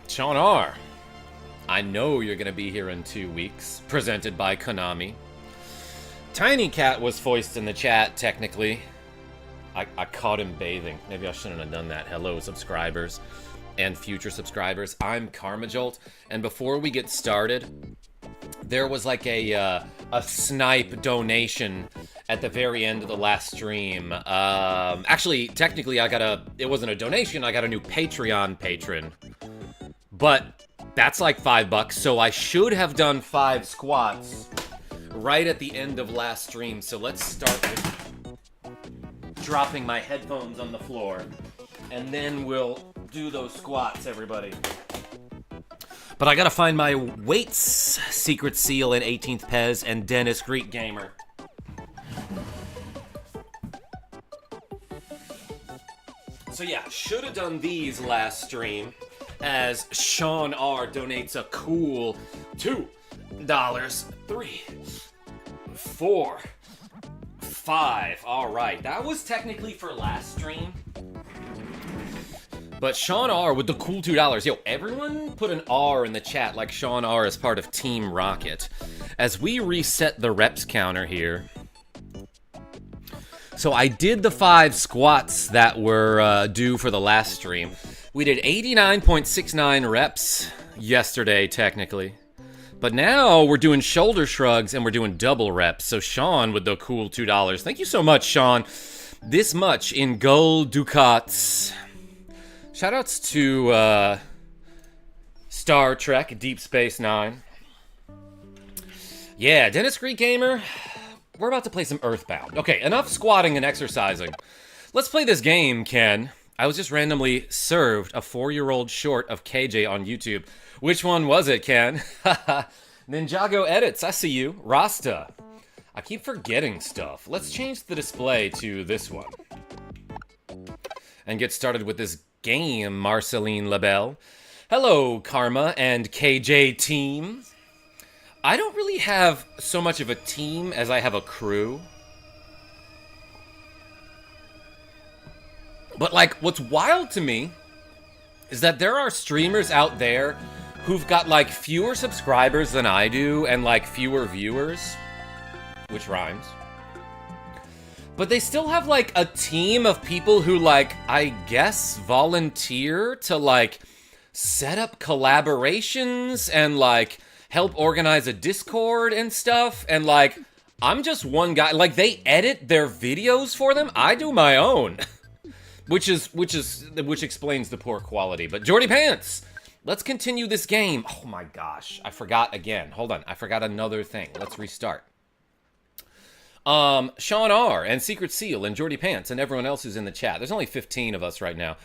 Sean R. I know you're gonna be here in 2 weeks. Presented by Konami. Tiny Cat was voiced in the chat, technically. I caught him bathing. Maybe I shouldn't have done that. Hello, subscribers and future subscribers. I'm KarmaJolt, and before we get started, there was like a snipe donation at the very end of the last stream. Actually, technically, it wasn't a donation. I got a new Patreon patron, but that's like $5, so I should have done 5 squats right at the end of last stream. So let's start with dropping my headphones on the floor, and then we'll do those squats, everybody. But I gotta find my weights, Secret Seal and 18th Pez, and Dennis Greek Gamer. So yeah, should have done these last stream, as Sean R donates a cool $2, 3, 4, 5. All right, that was technically for last stream. But Sean R with the cool $2. Yo, everyone put an R in the chat like Sean R is part of Team Rocket. As we reset the reps counter here. So I did the 5 squats that were due for the last stream. We did 89.69 reps yesterday, technically. But now we're doing shoulder shrugs and we're doing double reps. So Sean with the cool $2. Thank you so much, Sean. This much in gold ducats. Shoutouts to Star Trek, Deep Space Nine. Yeah, Dennis Greek Gamer. We're about to play some EarthBound. Okay, enough squatting and exercising. Let's play this game, Ken. I was just randomly served a 4-year-old short of KJ on YouTube. Which one was it, Ken? Ninjago Edits, I see you. Rasta. I keep forgetting stuff. Let's change the display to this one. And get started with this game, Marceline Labelle. Hello, Karma and KJ team. I don't really have so much of a team as I have a crew. But like, what's wild to me is that there are streamers out there who've got like fewer subscribers than I do and like fewer viewers, which rhymes. But they still have like a team of people who like, I guess, volunteer to like set up collaborations and like help organize a Discord and stuff. And like, I'm just one guy. Like, they edit their videos for them. I do my own. Which explains the poor quality. But Jordy Pants, let's continue this game. Oh my gosh, I forgot again. Hold on, I forgot another thing. Let's restart. Sean R and Secret Seal and Jordy Pants and everyone else who's in the chat. There's only 15 of us right now.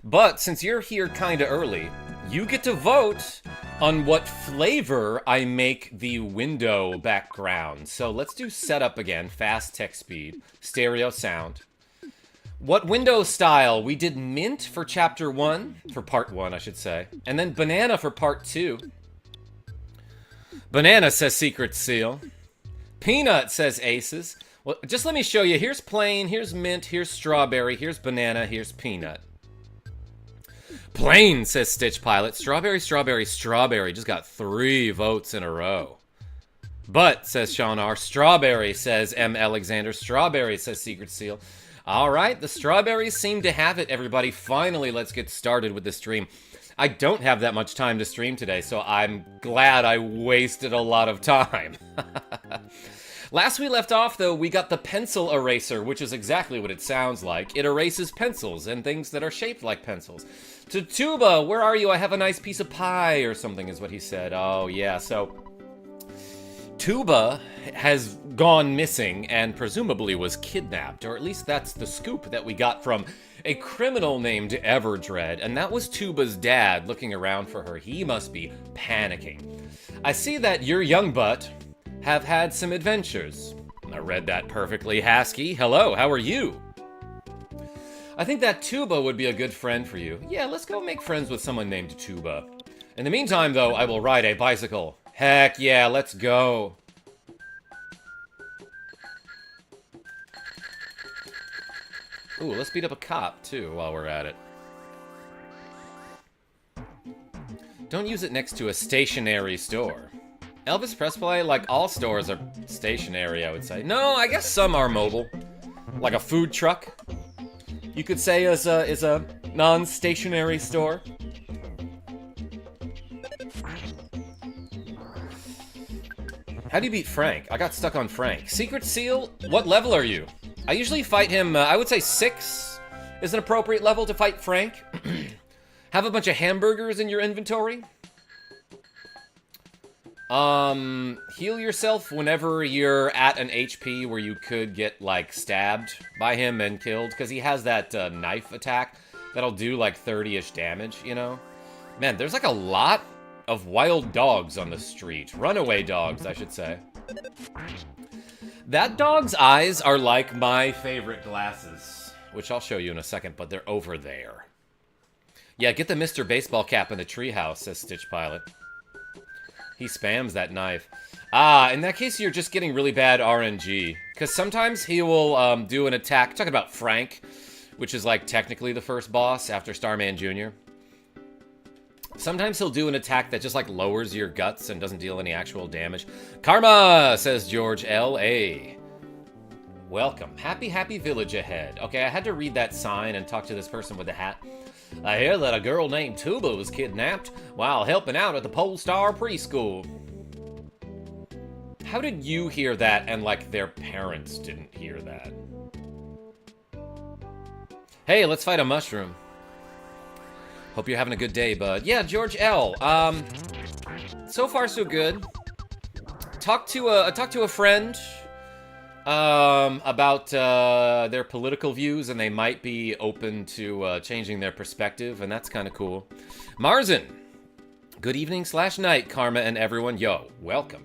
But since you're here kinda early, you get to vote on what flavor I make the window background. So let's do setup again, fast text speed, stereo sound. What window style? We did mint for chapter 1, for part 1, I should say. And then banana for part 2. Banana says Secret Seal. Peanut says Aces. Well, just let me show you. Here's plain, here's mint, here's strawberry, here's banana, here's peanut. Plain says Stitch Pilot. Strawberry, strawberry, strawberry. Just got 3 votes in a row. But, says Sean R. Strawberry, says M. Alexander. Strawberry, says Secret Seal. All right, the strawberries seem to have it, everybody. Finally, let's get started with the stream. I don't have that much time to stream today, so I'm glad I wasted a lot of time. Last we left off, though, we got the pencil eraser, which is exactly what it sounds like. It erases pencils and things that are shaped like pencils. To Tuba, where are you? I have a nice piece of pie or something is what he said. Oh, yeah, so Tuba has gone missing and presumably was kidnapped, or at least that's the scoop that we got from a criminal named Everdread, and that was Tuba's dad looking around for her. He must be panicking. I see that your young butt have had some adventures. I read that perfectly, Hasky. Hello, how are you? I think that Tuba would be a good friend for you. Yeah, let's go make friends with someone named Tuba. In the meantime, though, I will ride a bicycle. Heck yeah, let's go. Ooh, let's beat up a cop, too, while we're at it. Don't use it next to a stationary store. Elvis Presley, like all stores are stationary, I would say. No, I guess some are mobile. Like a food truck, you could say is a non-stationary store. How do you beat Frank? I got stuck on Frank. Secret Seal, what level are you? I usually fight him, I would say 6 is an appropriate level to fight Frank. Have a bunch of hamburgers in your inventory. Heal yourself whenever you're at an HP where you could get, like, stabbed by him and killed, because he has that knife attack that'll do, like, 30-ish damage, you know? Man, there's, like, a lot of wild dogs on the street. Runaway dogs, I should say. That dog's eyes are like my favorite glasses, which I'll show you in a second, but they're over there. Yeah, get the Mr. Baseball cap in the treehouse, says Stitch Pilot. He spams that knife. Ah, in that case, you're just getting really bad RNG. Because sometimes he will do an attack. Talking about Frank, which is like technically the first boss after Starman Jr. Sometimes he'll do an attack that just like lowers your guts and doesn't deal any actual damage. Karma, says George L.A. Welcome. Happy, happy village ahead. Okay, I had to read that sign and talk to this person with the hat. I hear that a girl named Tuba was kidnapped while helping out at the Pole Star preschool. How did you hear that and, like, their parents didn't hear that? Hey, let's fight a mushroom. Hope you're having a good day, bud. Yeah, George L. So far, so good. Talked to a friend about their political views, and they might be open to changing their perspective, and that's kind of cool. Marzen, good evening / night, Karma and everyone. Yo, welcome.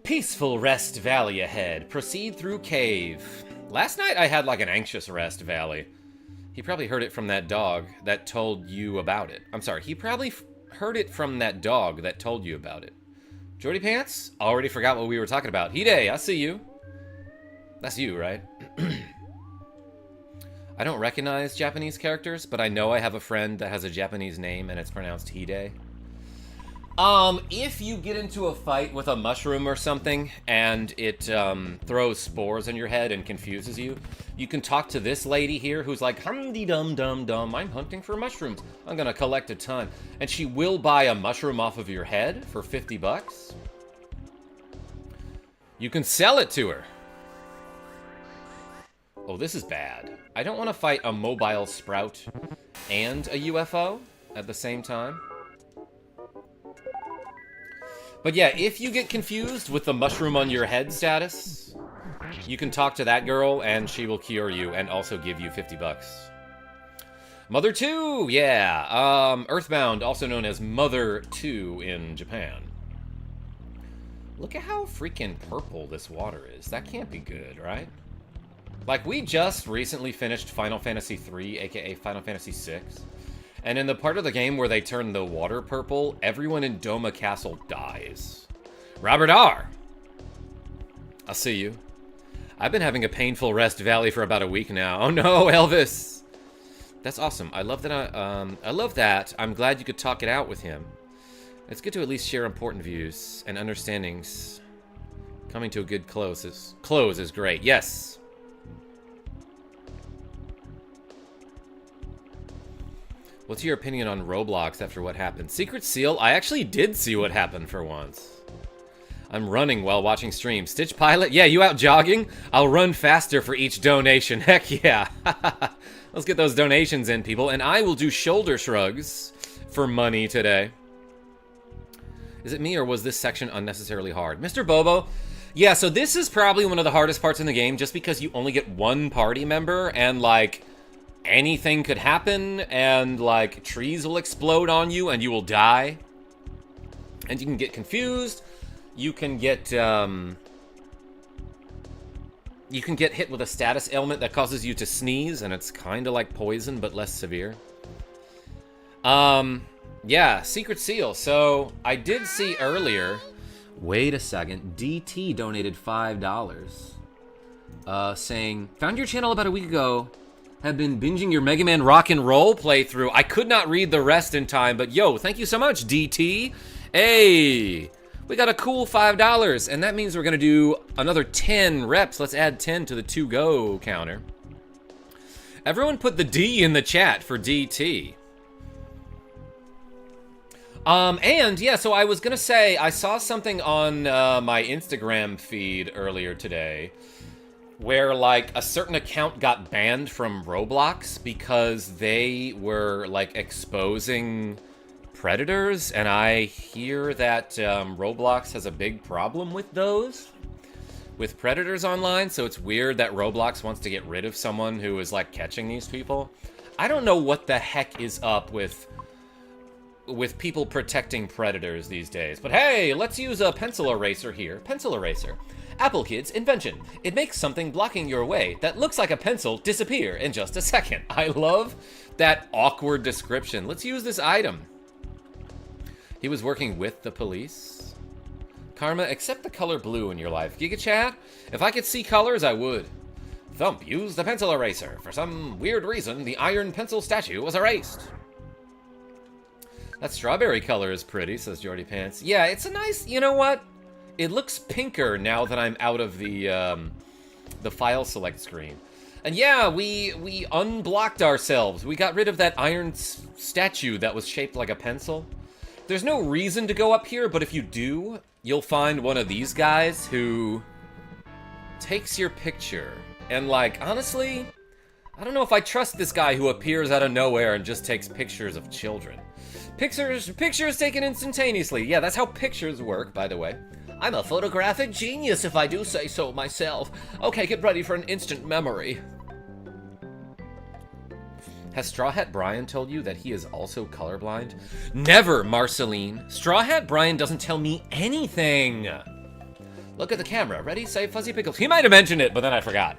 Peaceful rest valley ahead. Proceed through cave. Last night I had like an anxious rest valley. He probably heard it from that dog that told you about it. I'm sorry, he probably heard it from that dog that told you about it. Jordy Pants? Already forgot what we were talking about. Hide, I see you. That's you, right? I don't recognize Japanese characters, but I know I have a friend that has a Japanese name and it's pronounced Hide. If you get into a fight with a mushroom or something and it throws spores in your head and confuses you, you can talk to this lady here who's like, hum-de-dum-dum-dum, I'm hunting for mushrooms. I'm gonna collect a ton. And she will buy a mushroom off of your head for 50 bucks. You can sell it to her. Oh, this is bad. I don't want to fight a mobile sprout and a UFO at the same time. But yeah, if you get confused with the mushroom on your head status, you can talk to that girl and she will cure you and also give you 50 bucks. Mother 2, yeah. EarthBound, also known as Mother 2 in Japan. Look at how freaking purple this water is. That can't be good, right? Like, we just recently finished Final Fantasy III, aka Final Fantasy VI. And in the part of the game where they turn the water purple, everyone in Doma Castle dies. Robert R. I'll see you. I've been having a painful rest valley for about a week now. Oh no, Elvis! That's awesome. I love that. I love that. I'm glad you could talk it out with him. It's good to at least share important views and understandings. Coming to a good close is great. Yes. What's your opinion on Roblox after what happened? Secret Seal? I actually did see what happened for once. I'm running while watching stream. Stitch Pilot? Yeah, you out jogging? I'll run faster for each donation. Heck yeah. Let's get those donations in, people. And I will do shoulder shrugs for money today. Is it me or was this section unnecessarily hard? Mr. Bobo? Yeah, so this is probably one of the hardest parts in the game just because you only get one party member and, like, anything could happen, and, like, trees will explode on you, and you will die. And you can get confused. You can get hit with a status ailment that causes you to sneeze, and it's kind of like poison, but less severe. Yeah, Secret Seal. So, I did see earlier... Wait a second. DT donated $5. Saying, found your channel about a week ago. have been binging your Mega Man Rock and Roll playthrough. I could not read the rest in time, but yo, thank you so much, DT. Hey, we got a cool $5, and that means we're gonna do another 10 reps. Let's add 10 to the to-go counter. Everyone put the D in the chat for DT. And yeah, so I was gonna say, I saw something on my Instagram feed earlier today where like a certain account got banned from Roblox because they were like exposing predators, and I hear that Roblox has a big problem with those, with predators online, so it's weird that Roblox wants to get rid of someone who is like catching these people. I don't know what the heck is up with people protecting predators these days, but hey, let's use a pencil eraser here. Pencil eraser. Apple Kid's invention. It makes something blocking your way that looks like a pencil disappear in just a second. I love that awkward description. Let's use this item. He was working with the police. Karma, accept the color blue in your life. Giga Chat, if I could see colors, I would. Thump, use the pencil eraser. For some weird reason, the iron pencil statue was erased. That strawberry color is pretty, says Jordy Pants. Yeah, it's a nice, you know what? It looks pinker now that I'm out of the file select screen. And yeah, we unblocked ourselves. We got rid of that iron statue that was shaped like a pencil. There's no reason to go up here, but if you do, you'll find one of these guys who takes your picture. And like, honestly, I don't know if I trust this guy who appears out of nowhere and just takes pictures of children. Pictures taken instantaneously. Yeah, that's how pictures work, by the way. I'm a photographic genius if I do say so myself. Okay, get ready for an instant memory. Has Straw Hat Brian told you that he is also colorblind? Never, Marceline. Straw Hat Brian doesn't tell me anything. Look at the camera. Ready? Say Fuzzy Pickles. He might have mentioned it, but then I forgot.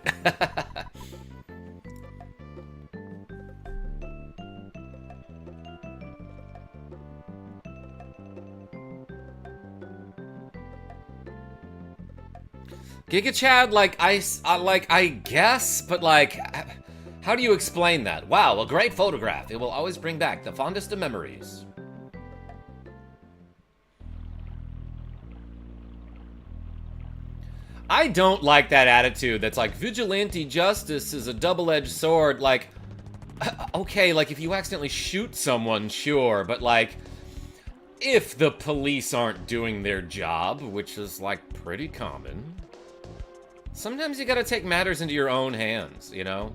Giga Chad, like, I guess, but like, how do you explain that? Wow, a great photograph. It will always bring back the fondest of memories. I don't like that attitude that's like, vigilante justice is a double-edged sword. Like, okay, like, if you accidentally shoot someone, sure, but like, if the police aren't doing their job, which is like pretty common, sometimes you gotta take matters into your own hands, you know?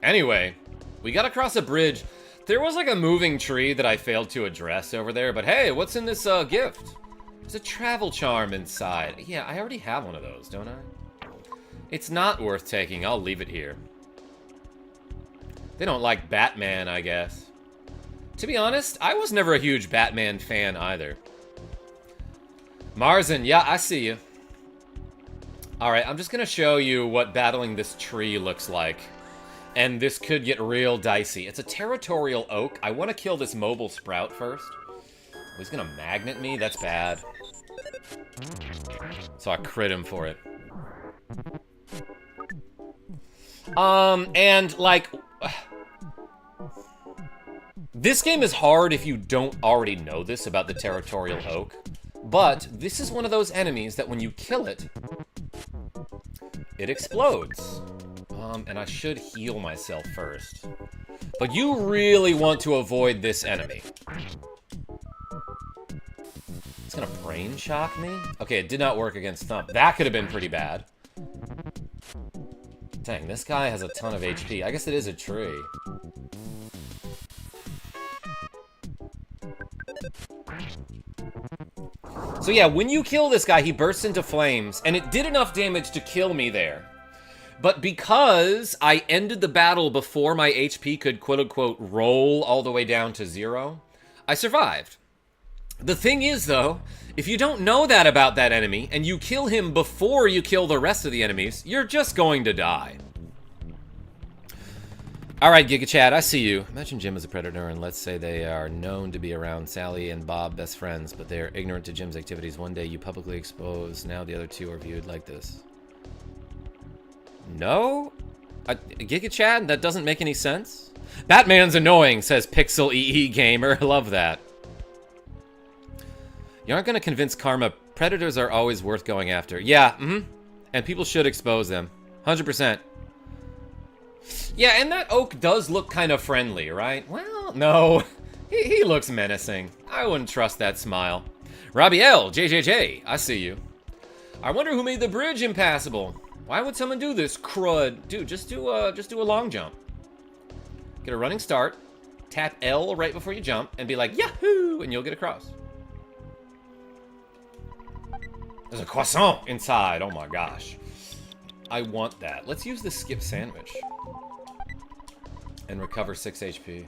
Anyway, we gotta cross a bridge. There was like a moving tree that I failed to address over there, but hey, what's in this gift? There's a travel charm inside. Yeah, I already have one of those, don't I? It's not worth taking. I'll leave it here. They don't like Batman, I guess. To be honest, I was never a huge Batman fan either. Marzen, yeah, I see you. Alright, I'm just gonna show you what battling this tree looks like. And this could get real dicey. It's a territorial oak. I want to kill this mobile sprout first. He's gonna magnet me? That's bad. So I crit him for it. And like... This game is hard if you don't already know this about the territorial oak. But this is one of those enemies that when you kill it, it explodes. And I should heal myself first. But you really want to avoid this enemy. It's gonna brain shock me? Okay, it did not work against Thump. That could have been pretty bad. Dang, this guy has a ton of HP. I guess it is a tree. So yeah, when you kill this guy, he bursts into flames, and it did enough damage to kill me there. But because I ended the battle before my HP could quote-unquote roll all the way down to 0, I survived. The thing is, though, if you don't know that about that enemy, and you kill him before you kill the rest of the enemies, you're just going to die. Alright, Giga Chad, I see you. Imagine Jim is a predator, and let's say they are known to be around Sally and Bob, best friends, but they are ignorant to Jim's activities. One day you publicly expose, now the other two are viewed like this. No? Giga Chad? That doesn't make any sense. Batman's annoying, says Pixel EE Gamer. Love that. You aren't going to convince Karma. Predators are always worth going after. Yeah, and people should expose them. 100%. Yeah, and that oak does look kind of friendly, right? Well, no. He looks menacing. I wouldn't trust that smile. Robbie L, JJJ, I see you. I wonder who made the bridge impassable. Why would someone do this, crud? Dude, just do a long jump. Get a running start, tap L right before you jump, and be like, Yahoo! And you'll get across. There's a croissant inside. Oh my gosh. I want that. Let's use the skip sandwich. And recover 6 HP.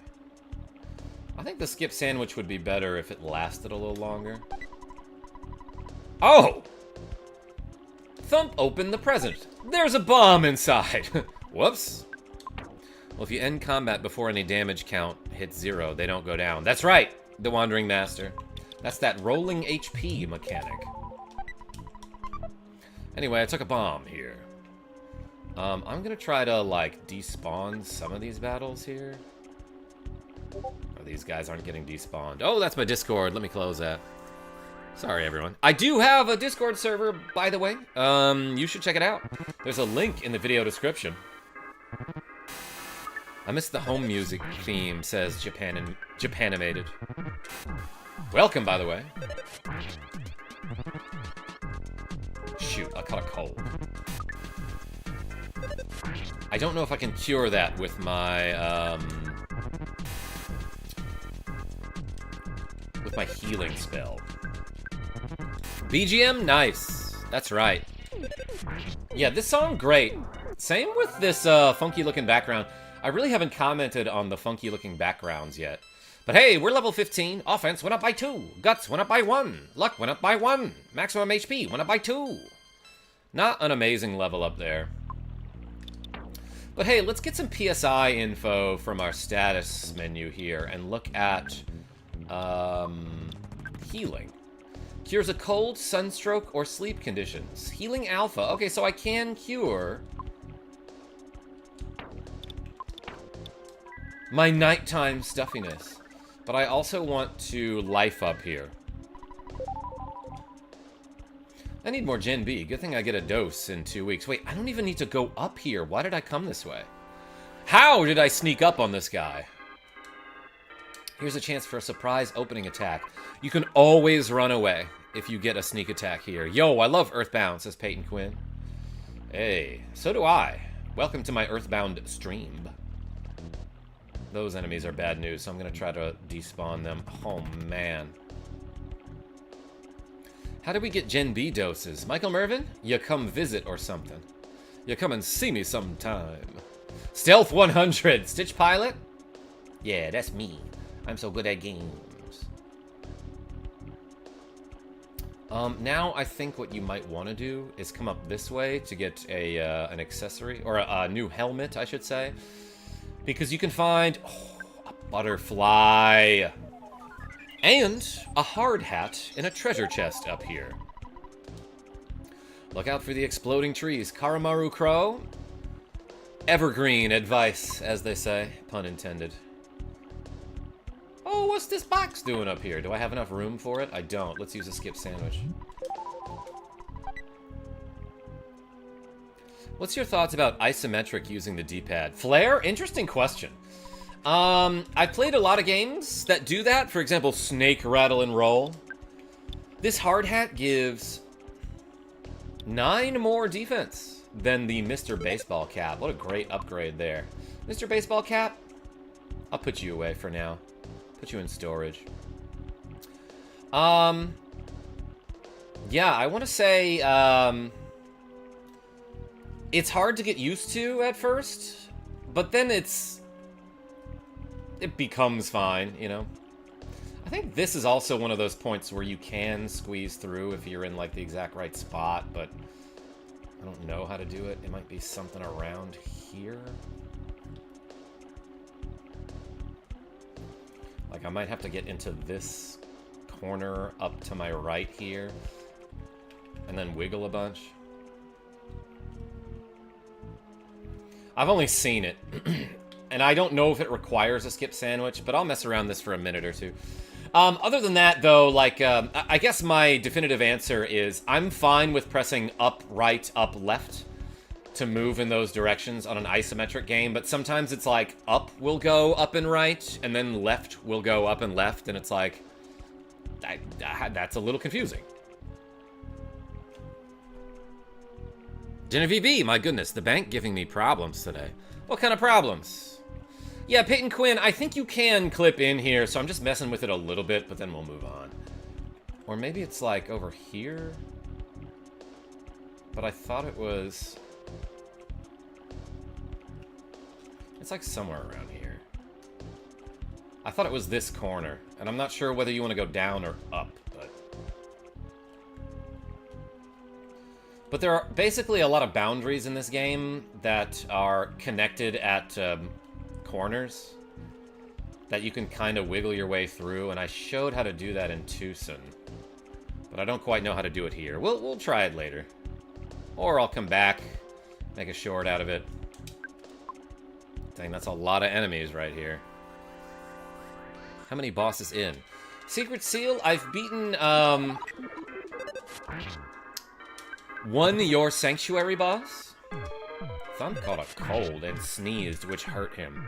I think the skip sandwich would be better if it lasted a little longer. Oh! Thump open the present. There's a bomb inside. Whoops. Well, if you end combat before any damage count hits 0, they don't go down. That's right, the Wandering Master. That's that rolling HP mechanic. Anyway, I took a bomb here. I'm gonna try to, like, despawn some of these battles here. Oh, these guys aren't getting despawned. Oh, that's my Discord. Let me close that. Sorry, everyone. I do have a Discord server, by the way. You should check it out. There's a link in the video description. I missed the home music theme, says Japanimated. Welcome, by the way. Shoot, I caught a cold. I don't know if I can cure that with my healing spell. BGM, nice. That's right. Yeah, this song, great. Same with this funky-looking background. I really haven't commented on the funky-looking backgrounds yet. But hey, we're level 15. Offense went up by 2. Guts went up by 1. Luck went up by 1. Maximum HP went up by 2. Not an amazing level up there. But hey, let's get some PSI info from our status menu here and look at healing. Cures a cold, sunstroke, or sleep conditions. Healing alpha. Okay, so I can cure my nighttime stuffiness. But I also want to life up here. I need more Gen B. Good thing I get a dose in 2 weeks. Wait, I don't even need to go up here. Why did I come this way? How did I sneak up on this guy? Here's a chance for a surprise opening attack. You can always run away if you get a sneak attack here. Yo, I love EarthBound, says Peyton Quinn. Hey, so do I. Welcome to my EarthBound stream. Those enemies are bad news, so I'm going to try to despawn them. Oh, man. How do we get Gen B doses? Michael Mervin? You come visit or something. You come and see me sometime. Stealth 100. Stitch Pilot? Yeah, that's me. I'm so good at games. Now I think what you might want to do is come up this way to get an accessory, or a new helmet, I should say. Because you can find a butterfly and a hard hat in a treasure chest up here. Look out for the exploding trees. Karamaru Crow. Evergreen advice, as they say. Pun intended. Oh, what's this box doing up here? Do I have enough room for it? I don't. Let's use a skip sandwich. What's your thoughts about isometric using the D-pad? Flare? Interesting question. I've played a lot of games that do that. For example, Snake, Rattle, and Roll. This hard hat gives 9 more defense than the Mr. Baseball Cap. What a great upgrade there. Mr. Baseball Cap, I'll put you away for now. Put you in storage. Yeah, I want to say, it's hard to get used to at first, but then it becomes fine, you know? I think this is also one of those points where you can squeeze through if you're in, like, the exact right spot, but I don't know how to do it. It might be something around here. Like, I might have to get into this corner up to my right here, and then wiggle a bunch. I've only seen it. And I don't know if it requires a skip sandwich, but I'll mess around this for a minute or two. Other than that, though, like, I guess my definitive answer is I'm fine with pressing up, right, up, left to move in those directions on an isometric game, but sometimes it's like up will go up and right, and then left will go up and left, and it's like, that's a little confusing. Genevieve, my goodness, the bank giving me problems today. What kind of problems? Yeah, Peyton Quinn, I think you can clip in here, so I'm just messing with it a little bit, but then we'll move on. Or maybe it's like over here. But I thought it was... It's like somewhere around here. I thought it was this corner, and I'm not sure whether you want to go down or up, but there are basically a lot of boundaries in this game that are connected at corners that you can kind of wiggle your way through, and I showed how to do that in Tucson, but I don't quite know how to do it here. We'll try it later. Or I'll come back, make a short out of it. Dang, that's a lot of enemies right here. How many bosses in? Secret Seal, I've beaten, one Your Sanctuary boss. Thumb caught a cold and sneezed, which hurt him.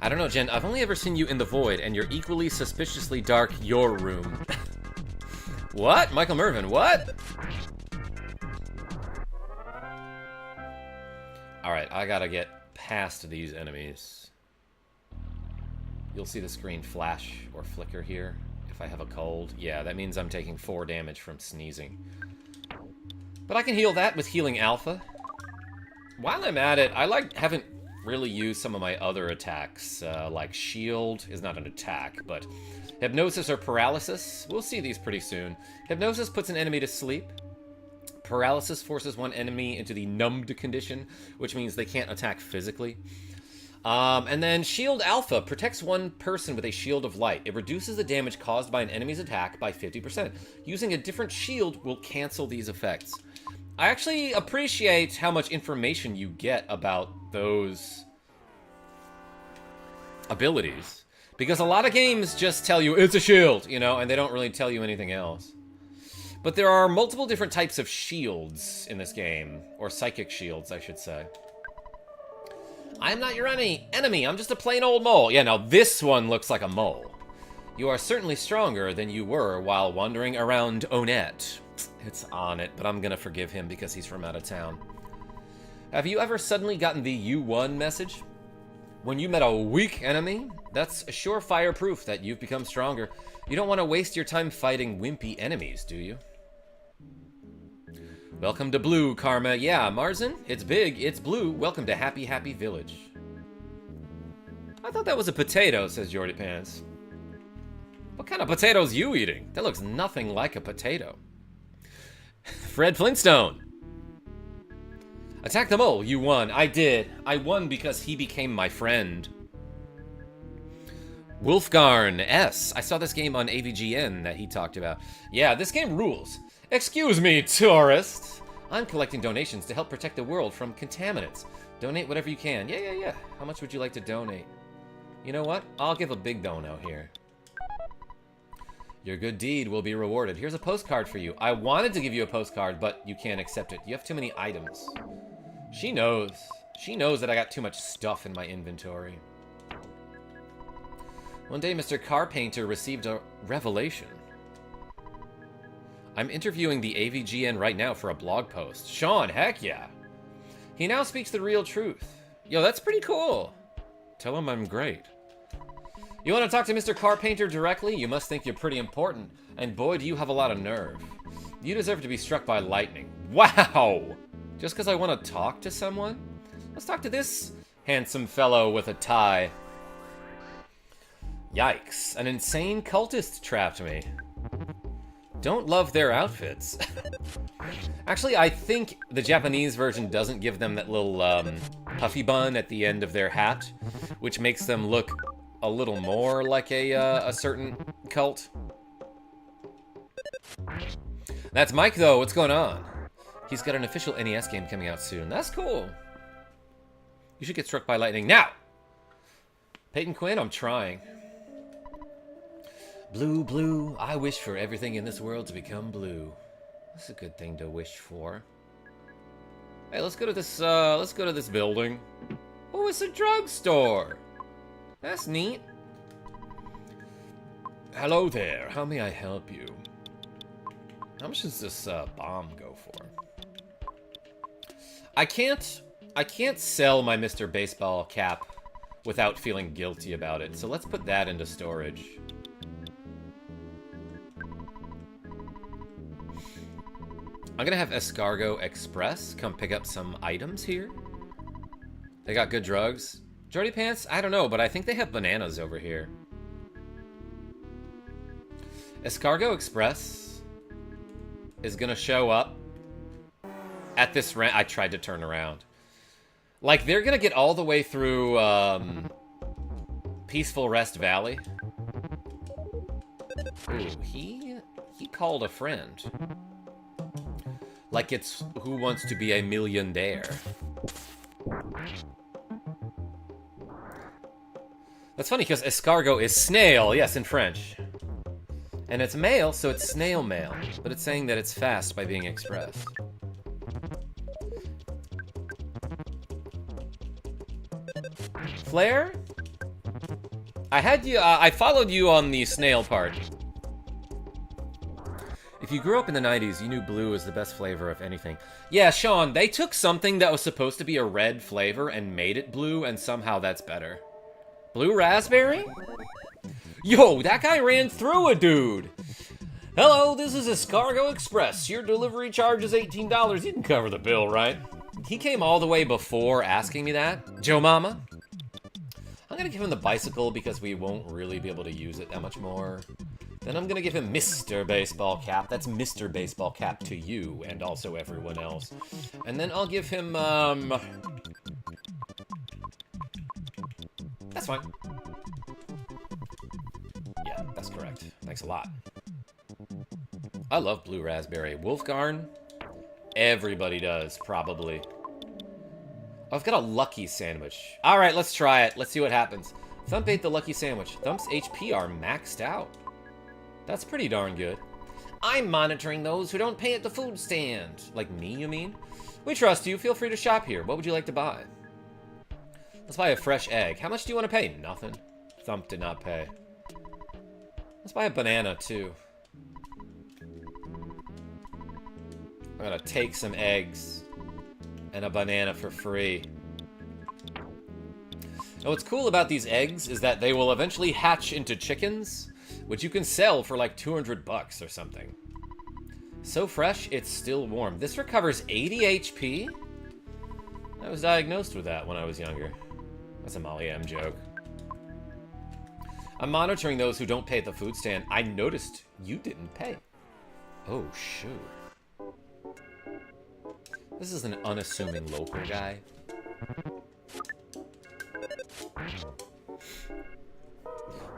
I don't know, Jen. I've only ever seen you in the void, and you're equally suspiciously dark your room. What? Michael Mervin, what? Alright, I gotta get past these enemies. You'll see the screen flash or flicker here if I have a cold. Yeah, that means I'm taking 4 damage from sneezing. But I can heal that with Healing Alpha. While I'm at it, I haven't really used some of my other attacks. Like Shield is not an attack, but Hypnosis or Paralysis. We'll see these pretty soon. Hypnosis puts an enemy to sleep. Paralysis forces one enemy into the numbed condition, which means they can't attack physically. And then Shield Alpha protects one person with a shield of light. It reduces the damage caused by an enemy's attack by 50%. Using a different shield will cancel these effects. I actually appreciate how much information you get about those abilities. Because a lot of games just tell you, it's a shield, you know, and they don't really tell you anything else. But there are multiple different types of shields in this game. Or psychic shields, I should say. I'm not your enemy, I'm just a plain old mole. Yeah, now this one looks like a mole. You are certainly stronger than you were while wandering around Onett. It's on it, but I'm gonna forgive him because he's from out of town. Have you ever suddenly gotten the "you won" message? When you met a weak enemy, that's a surefire proof that you've become stronger. You don't want to waste your time fighting wimpy enemies, do you? Welcome to Blue, Karma. Yeah, Marzen, it's big, it's blue. Welcome to Happy Happy Village. I thought that was a potato, says Jordy Pants. What kind of potato's you eating? That looks nothing like a potato. Fred Flintstone. Attack the mole, you won. I did. I won because he became my friend. Wolfgarn S. I saw this game on AVGN that he talked about. Yeah, this game rules. Excuse me, tourist. I'm collecting donations to help protect the world from contaminants. Donate whatever you can. Yeah. How much would you like to donate? You know what? I'll give a big dono here. Your good deed will be rewarded. Here's a postcard for you. I wanted to give you a postcard, but you can't accept it. You have too many items. She knows. She knows that I got too much stuff in my inventory. One day, Mr. Carpainter received a revelation. I'm interviewing the AVGN right now for a blog post. Sean, heck yeah. He now speaks the real truth. Yo, that's pretty cool. Tell him I'm great. You want to talk to Mr. Carpainter directly? You must think you're pretty important. And boy, do you have a lot of nerve. You deserve to be struck by lightning. Wow! Just because I want to talk to someone? Let's talk to this handsome fellow with a tie. Yikes. An insane cultist trapped me. Don't love their outfits. Actually, I think the Japanese version doesn't give them that little puffy bun at the end of their hat, which makes them look a little more like a certain cult. That's Mike, though. What's going on? He's got an official NES game coming out soon. That's cool. You should get struck by lightning now. Peyton Quinn, I'm trying. Blue, blue, I wish for everything in this world to become blue. That's a good thing to wish for. Hey, let's go to this building. Oh, it's a drugstore. That's neat. Hello there. How may I help you? How much does this bomb go for? I can't sell my Mr. Baseball cap without feeling guilty about it. So let's put that into storage. I'm gonna have Escargot Express come pick up some items here. They got good drugs. Jordy Pants? I don't know, but I think they have bananas over here. Escargot Express is gonna show up at this rent. I tried to turn around. Like, they're gonna get all the way through Peaceful Rest Valley. Ooh, he called a friend. Like it's Who Wants to Be a Millionaire. That's funny because escargot is snail, yes, in French. And it's male, so it's snail mail. But it's saying that it's fast by being expressed. Flair? I had you, I followed you on the snail part. If you grew up in the 90s, you knew blue was the best flavor of anything. Yeah, Sean, they took something that was supposed to be a red flavor and made it blue, and somehow that's better. Blue raspberry? Yo, that guy ran through a dude! Hello, this is Escargot Express. Your delivery charge is $18. You can cover the bill, right? He came all the way before asking me that. Joe Mama? I'm gonna give him the bicycle because we won't really be able to use it that much more. Then I'm gonna give him Mr. Baseball Cap. That's Mr. Baseball Cap to you, and also everyone else. And then I'll give him, That's fine. Yeah, that's correct. Thanks a lot. I love blue raspberry. Wolfgarn? Everybody does, probably. Oh, I've got a lucky sandwich. Alright, let's try it. Let's see what happens. Thump ate the lucky sandwich. Thump's HP are maxed out. That's pretty darn good. I'm monitoring those who don't pay at the food stand. Like me, you mean? We trust you. Feel free to shop here. What would you like to buy? Let's buy a fresh egg. How much do you want to pay? Nothing. Thump did not pay. Let's buy a banana, too. I'm gonna take some eggs and a banana for free. Now, what's cool about these eggs is that they will eventually hatch into chickens, which you can sell for like 200 bucks or something. So fresh, it's still warm. This recovers 80 HP? I was diagnosed with that when I was younger. That's a Molly M joke. I'm monitoring those who don't pay at the food stand. I noticed you didn't pay. Oh, shoot. This is an unassuming local guy.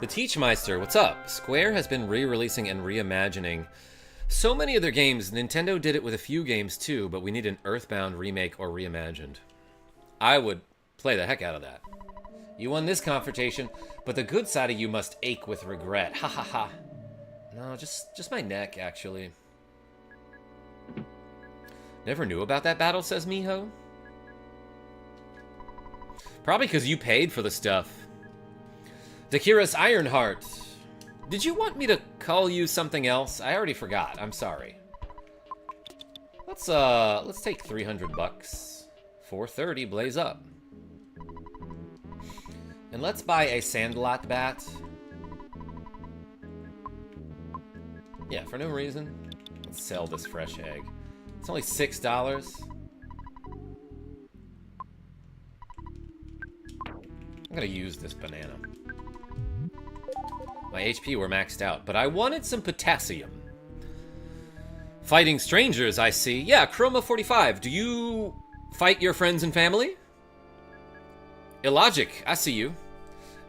The Teachmeister, what's up? Square has been re-releasing and reimagining so many of their games. Nintendo did it with a few games too, but we need an EarthBound remake or reimagined. I would play the heck out of that. You won this confrontation, but the good side of you must ache with regret. Ha ha ha. No, just my neck, actually. Never knew about that battle, says Miho. Probably because you paid for the stuff. Dakira's Ironheart. Did you want me to call you something else? I already forgot. I'm sorry. Let's take 300 bucks. 430, blaze up. And let's buy a Sandlot bat. Yeah, for no reason. Let's sell this fresh egg. It's only $6. I'm gonna use this banana. My HP were maxed out, but I wanted some potassium. Fighting strangers, I see. Yeah, Chroma45, do you fight your friends and family? Illogic, I see you.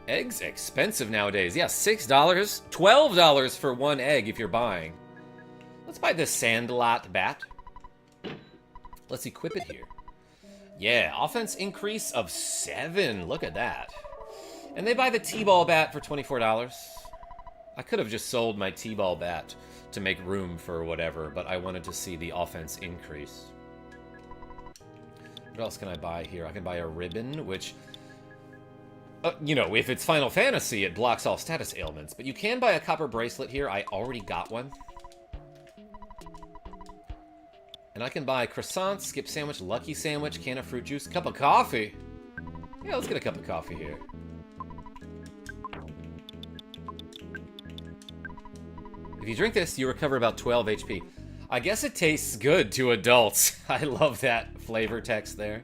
Eggs expensive nowadays. Yeah, $6. $12 for one egg if you're buying. Let's buy this Sandlot bat. Let's equip it here. Yeah, offense increase of 7. Look at that. And they buy the T-ball bat for $24. I could have just sold my T-ball bat to make room for whatever, but I wanted to see the offense increase. What else can I buy here? I can buy a ribbon, which... you know, if it's Final Fantasy, it blocks all status ailments. But you can buy a copper bracelet here. I already got one. And I can buy croissants, skip sandwich, lucky sandwich, can of fruit juice, cup of coffee. Yeah, let's get a cup of coffee here. If you drink this, you recover about 12 HP. I guess it tastes good to adults. I love that flavor text there.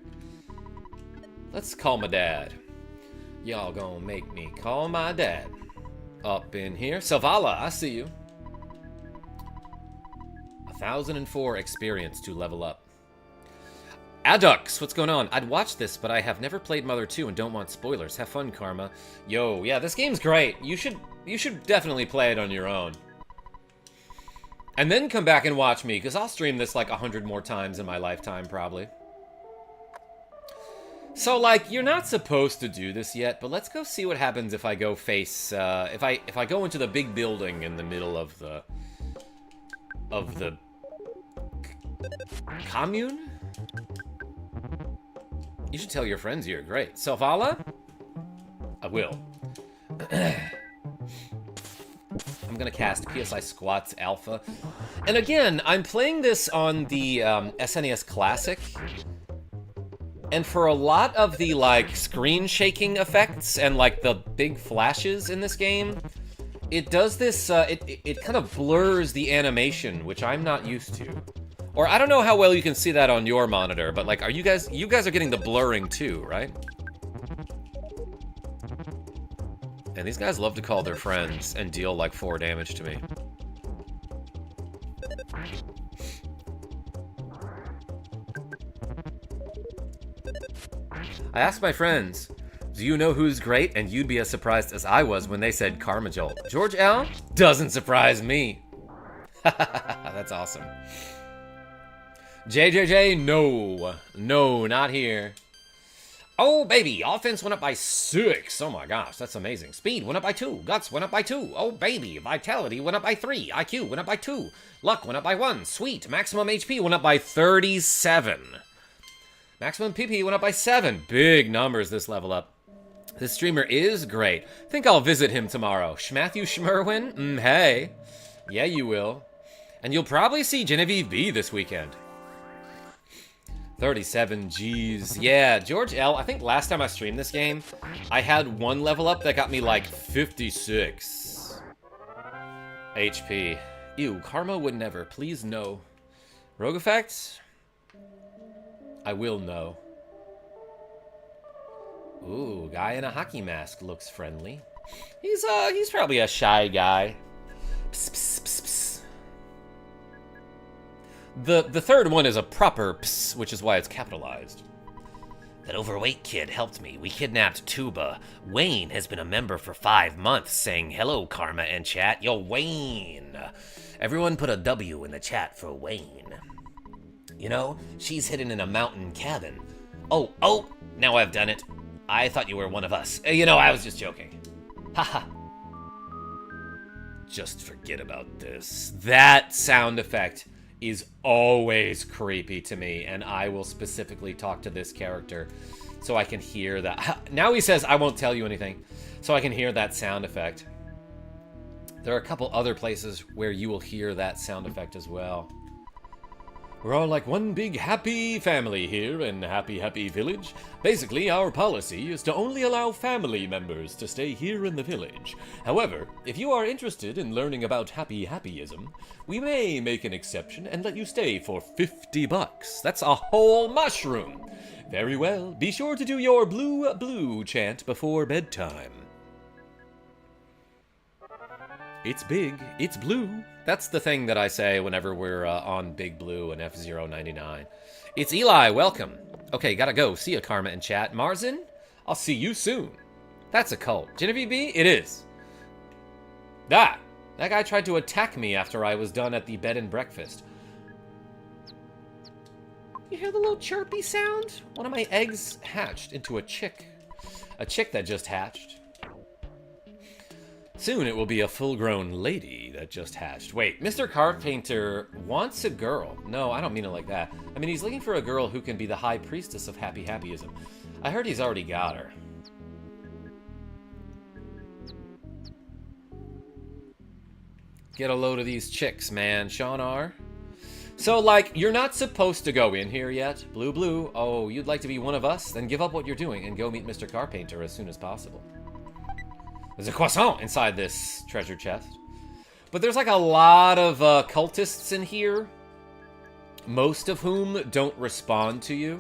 Let's call my dad. Y'all gonna make me call my dad. Up in here. Selvala, I see you. 1004 experience to level up. Adux, what's going on? I'd watch this, but I have never played Mother 2 and don't want spoilers. Have fun, Karma. Yo, yeah, this game's great. You should definitely play it on your own. And then come back and watch me, because I'll stream this like 100 more times in my lifetime, probably. So, like, you're not supposed to do this yet, but let's go see what happens if I go face, if I go into the big building in the middle of the commune? You should tell your friends you're great. Selvala? I will. I'm gonna cast PSI Squats Alpha. And again, I'm playing this on the SNES Classic. And for a lot of the, like, screen shaking effects and, like, the big flashes in this game, it does this, it kind of blurs the animation, which I'm not used to. Or I don't know how well you can see that on your monitor, but, like, you guys are getting the blurring too, right? And these guys love to call their friends and deal, like, 4 damage to me. I asked my friends, do you know who's great? And you'd be as surprised as I was when they said KarmaJolt. George L. doesn't surprise me. That's awesome. JJJ, no. No, not here. Oh, baby, offense went up by 6. Oh my gosh, that's amazing. Speed went up by 2. Guts went up by 2. Oh, baby, vitality went up by 3. IQ went up by 2. Luck went up by 1. Sweet, maximum HP went up by 37. Maximum PP went up by 7. Big numbers this level up. This streamer is great. Think I'll visit him tomorrow. Schmatthew Schmerwin? Hey. Yeah, you will. And you'll probably see Genevieve B this weekend. 37 G's. Yeah, George L. I think last time I streamed this game, I had one level up that got me like 56 HP. Ew, Karma would never. Please no. Rogue effects? I will know. Ooh, guy in a hockey mask looks friendly. He's probably a shy guy. Psst, psst, psst, psst. The third one is a proper ps, which is why it's capitalized. That overweight kid helped me. We kidnapped Tuba. Wayne has been a member for 5 months, saying hello, Karma and chat. Yo, Wayne. Everyone put a W in the chat for Wayne. You know, she's hidden in a mountain cabin. Oh, now I've done it. I thought you were one of us. You know, I was just joking. Haha. Just forget about this. That sound effect is always creepy to me, and I will specifically talk to this character so I can hear that. Now he says, I won't tell you anything, so I can hear that sound effect. There are a couple other places where you will hear that sound effect as well. We're all like one big happy family here in Happy Happy Village. Basically, our policy is to only allow family members to stay here in the village. However, if you are interested in learning about Happy Happyism, we may make an exception and let you stay for $50. That's a whole mushroom. Very well, be sure to do your blue blue chant before bedtime. It's big, it's blue. That's the thing that I say whenever we're on Big Blue and F-099. It's Eli, welcome. Okay, gotta go. See ya, Karma and chat. Marzin, I'll see you soon. That's a cult. Genevieve B, it is. Ah, That guy tried to attack me after I was done at the bed and breakfast. You hear the little chirpy sound? One of my eggs hatched into a chick. A chick that just hatched. Soon it will be a full-grown lady that just hatched. Wait, Mr. Carpenter wants a girl. No, I don't mean it like that. I mean, he's looking for a girl who can be the high priestess of happy-happyism. I heard he's already got her. Get a load of these chicks, man. Sean R. So, like, you're not supposed to go in here yet. Blue. Oh, you'd like to be one of us? Then give up what you're doing and go meet Mr. Carpenter as soon as possible. There's a croissant inside this treasure chest. But there's like a lot of cultists in here. Most of whom don't respond to you.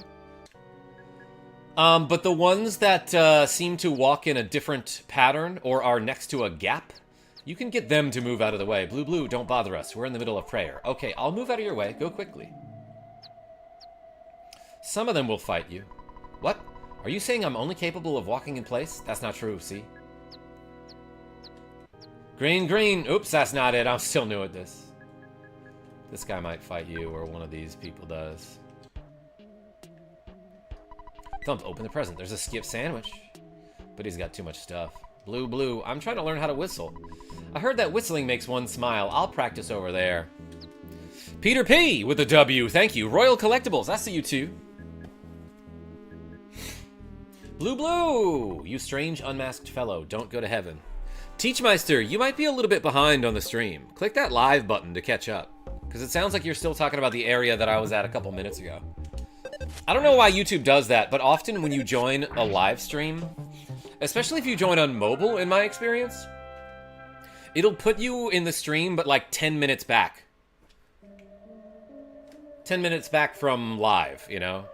But the ones that seem to walk in a different pattern or are next to a gap, you can get them to move out of the way. Blue, don't bother us. We're in the middle of prayer. Okay, I'll move out of your way. Go quickly. Some of them will fight you. What? Are you saying I'm only capable of walking in place? That's not true, see? Green. Oops, that's not it. I'm still new at this. This guy might fight you, or one of these people does. Thump, open the present. There's a skip sandwich. But he's got too much stuff. Blue. I'm trying to learn how to whistle. I heard that whistling makes one smile. I'll practice over there. Peter P. with a W. Thank you. Royal Collectibles. I see you too. Blue. You strange unmasked fellow. Don't go to heaven. Teachmeister, you might be a little bit behind on the stream. Click that live button to catch up. Because it sounds like you're still talking about the area that I was at a couple minutes ago. I don't know why YouTube does that, but often when you join a live stream, especially if you join on mobile, in my experience, it'll put you in the stream, but like 10 minutes back. 10 minutes back from live, you know?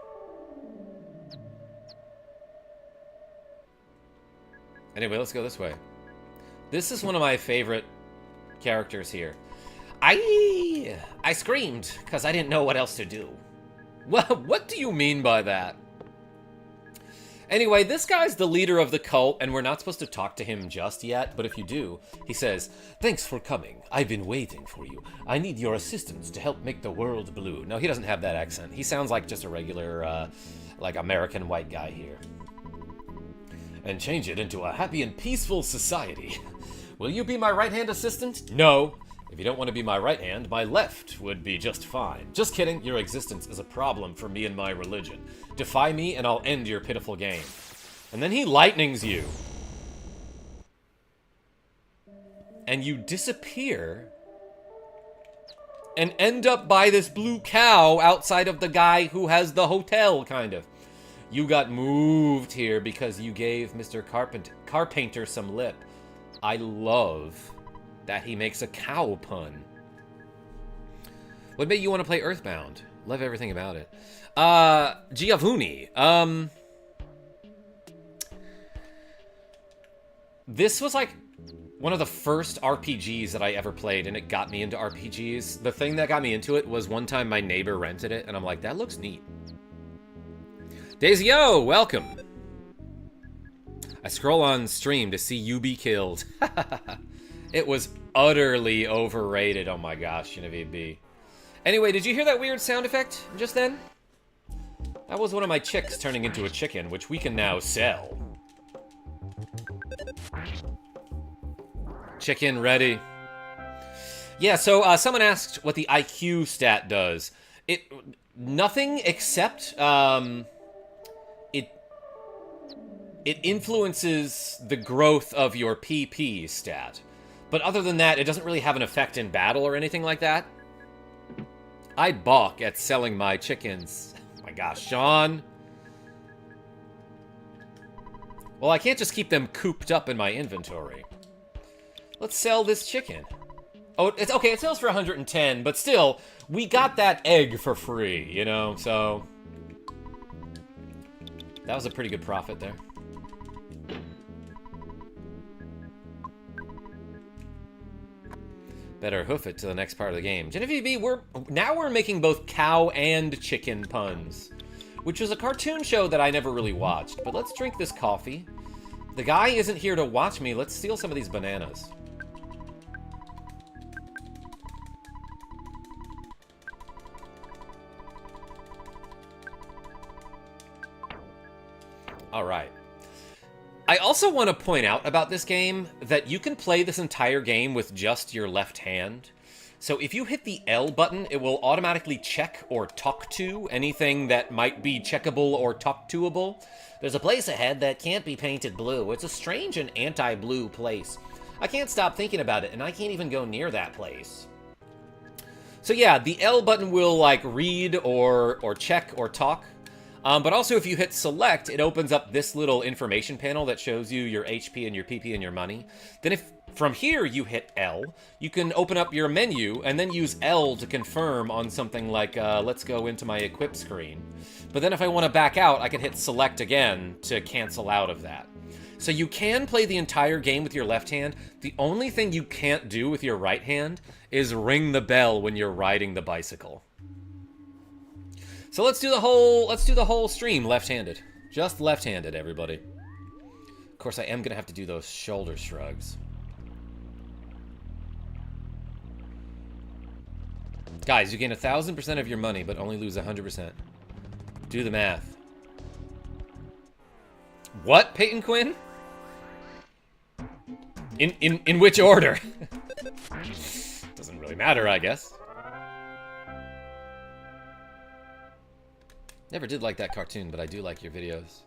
Anyway, let's go this way. This is one of my favorite characters here. I screamed because I didn't know what else to do. What do you mean by that? Anyway, this guy's the leader of the cult, and we're not supposed to talk to him just yet, but if you do, he says, "Thanks for coming. I've been waiting for you. I need your assistance to help make the world blue." No, he doesn't have that accent. He sounds like just a regular, like, American white guy here. "And change it into a happy and peaceful society. Will you be my right-hand assistant?" "No. If you don't want to be my right hand, my left would be just fine." "Just kidding. Your existence is a problem for me and my religion. Defy me and I'll end your pitiful game." And then he lightnings you. And you disappear and end up by this blue cow outside of the guy who has the hotel, kind of. You got moved here because you gave Mr. Carpenter some lip. I love that he makes a cow pun. What made you want to play EarthBound? Love everything about it. Giavuni. This was like one of the first RPGs that I ever played, and it got me into RPGs. The thing that got me into it was one time my neighbor rented it, and I'm like, that looks neat. Daisy-O, welcome. I scroll on stream to see you be killed. It was utterly overrated. Oh my gosh, Genevieve B. Anyway, did you hear that weird sound effect just then? That was one of my chicks turning into a chicken, which we can now sell. Chicken ready. Yeah, so someone asked what the IQ stat does. Nothing except it influences the growth of your PP stat. But other than that, it doesn't really have an effect in battle or anything like that. I'd balk at selling my chickens. Oh my gosh, Sean. Well, I can't just keep them cooped up in my inventory. Let's sell this chicken. Oh, it's okay, it sells for 110, but still, we got that egg for free, you know, so... That was a pretty good profit there. Better hoof it to the next part of the game. Genevieve B, now we're making both cow and chicken puns, which was a cartoon show that I never really watched. But let's drink this coffee. The guy isn't here to watch me. Let's steal some of these bananas. All right. I also want to point out about this game that you can play this entire game with just your left hand. So if you hit the L button, it will automatically check or talk to anything that might be checkable or talk toable. There's a place ahead that can't be painted blue. It's a strange and anti-blue place. I can't stop thinking about it, and I can't even go near that place. So yeah, the L button will like read or check or talk. But also if you hit select, it opens up this little information panel that shows you your HP and your PP and your money. Then if from here you hit L, you can open up your menu and then use L to confirm on something like, let's go into my equip screen. But then if I want to back out, I can hit select again to cancel out of that. So you can play the entire game with your left hand. The only thing you can't do with your right hand is ring the bell when you're riding the bicycle. So let's do the whole stream left-handed. Just left-handed, everybody. Of course, I am gonna have to do those shoulder shrugs. Guys, you gain 1,000% of your money, but only lose 100%. Do the math. What, Peyton Quinn? In which order? Doesn't really matter, I guess. Never did like that cartoon, but I do like your videos.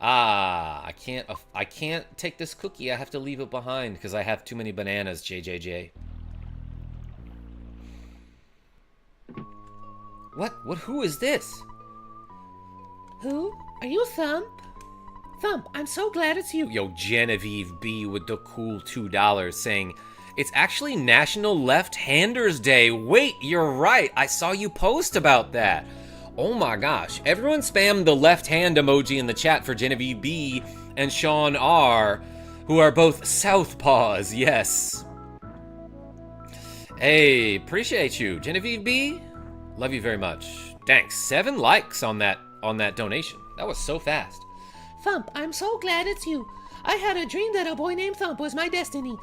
Ah, I can't take this cookie. I have to leave it behind because I have too many bananas, JJJ. What, who is this? Who? Are you Thump? Thump, I'm so glad it's you. Yo, Genevieve B with the cool $2 saying, it's actually National Left-Handers Day. Wait, you're right. I saw you post about that. Oh my gosh. Everyone spam the left hand emoji in the chat for Genevieve B and Sean R, who are both Southpaws, yes. Hey, appreciate you. Genevieve B, love you very much. Thanks. 7 likes on that donation. That was so fast. Thump, I'm so glad it's you. I had a dream that a boy named Thump was my destiny.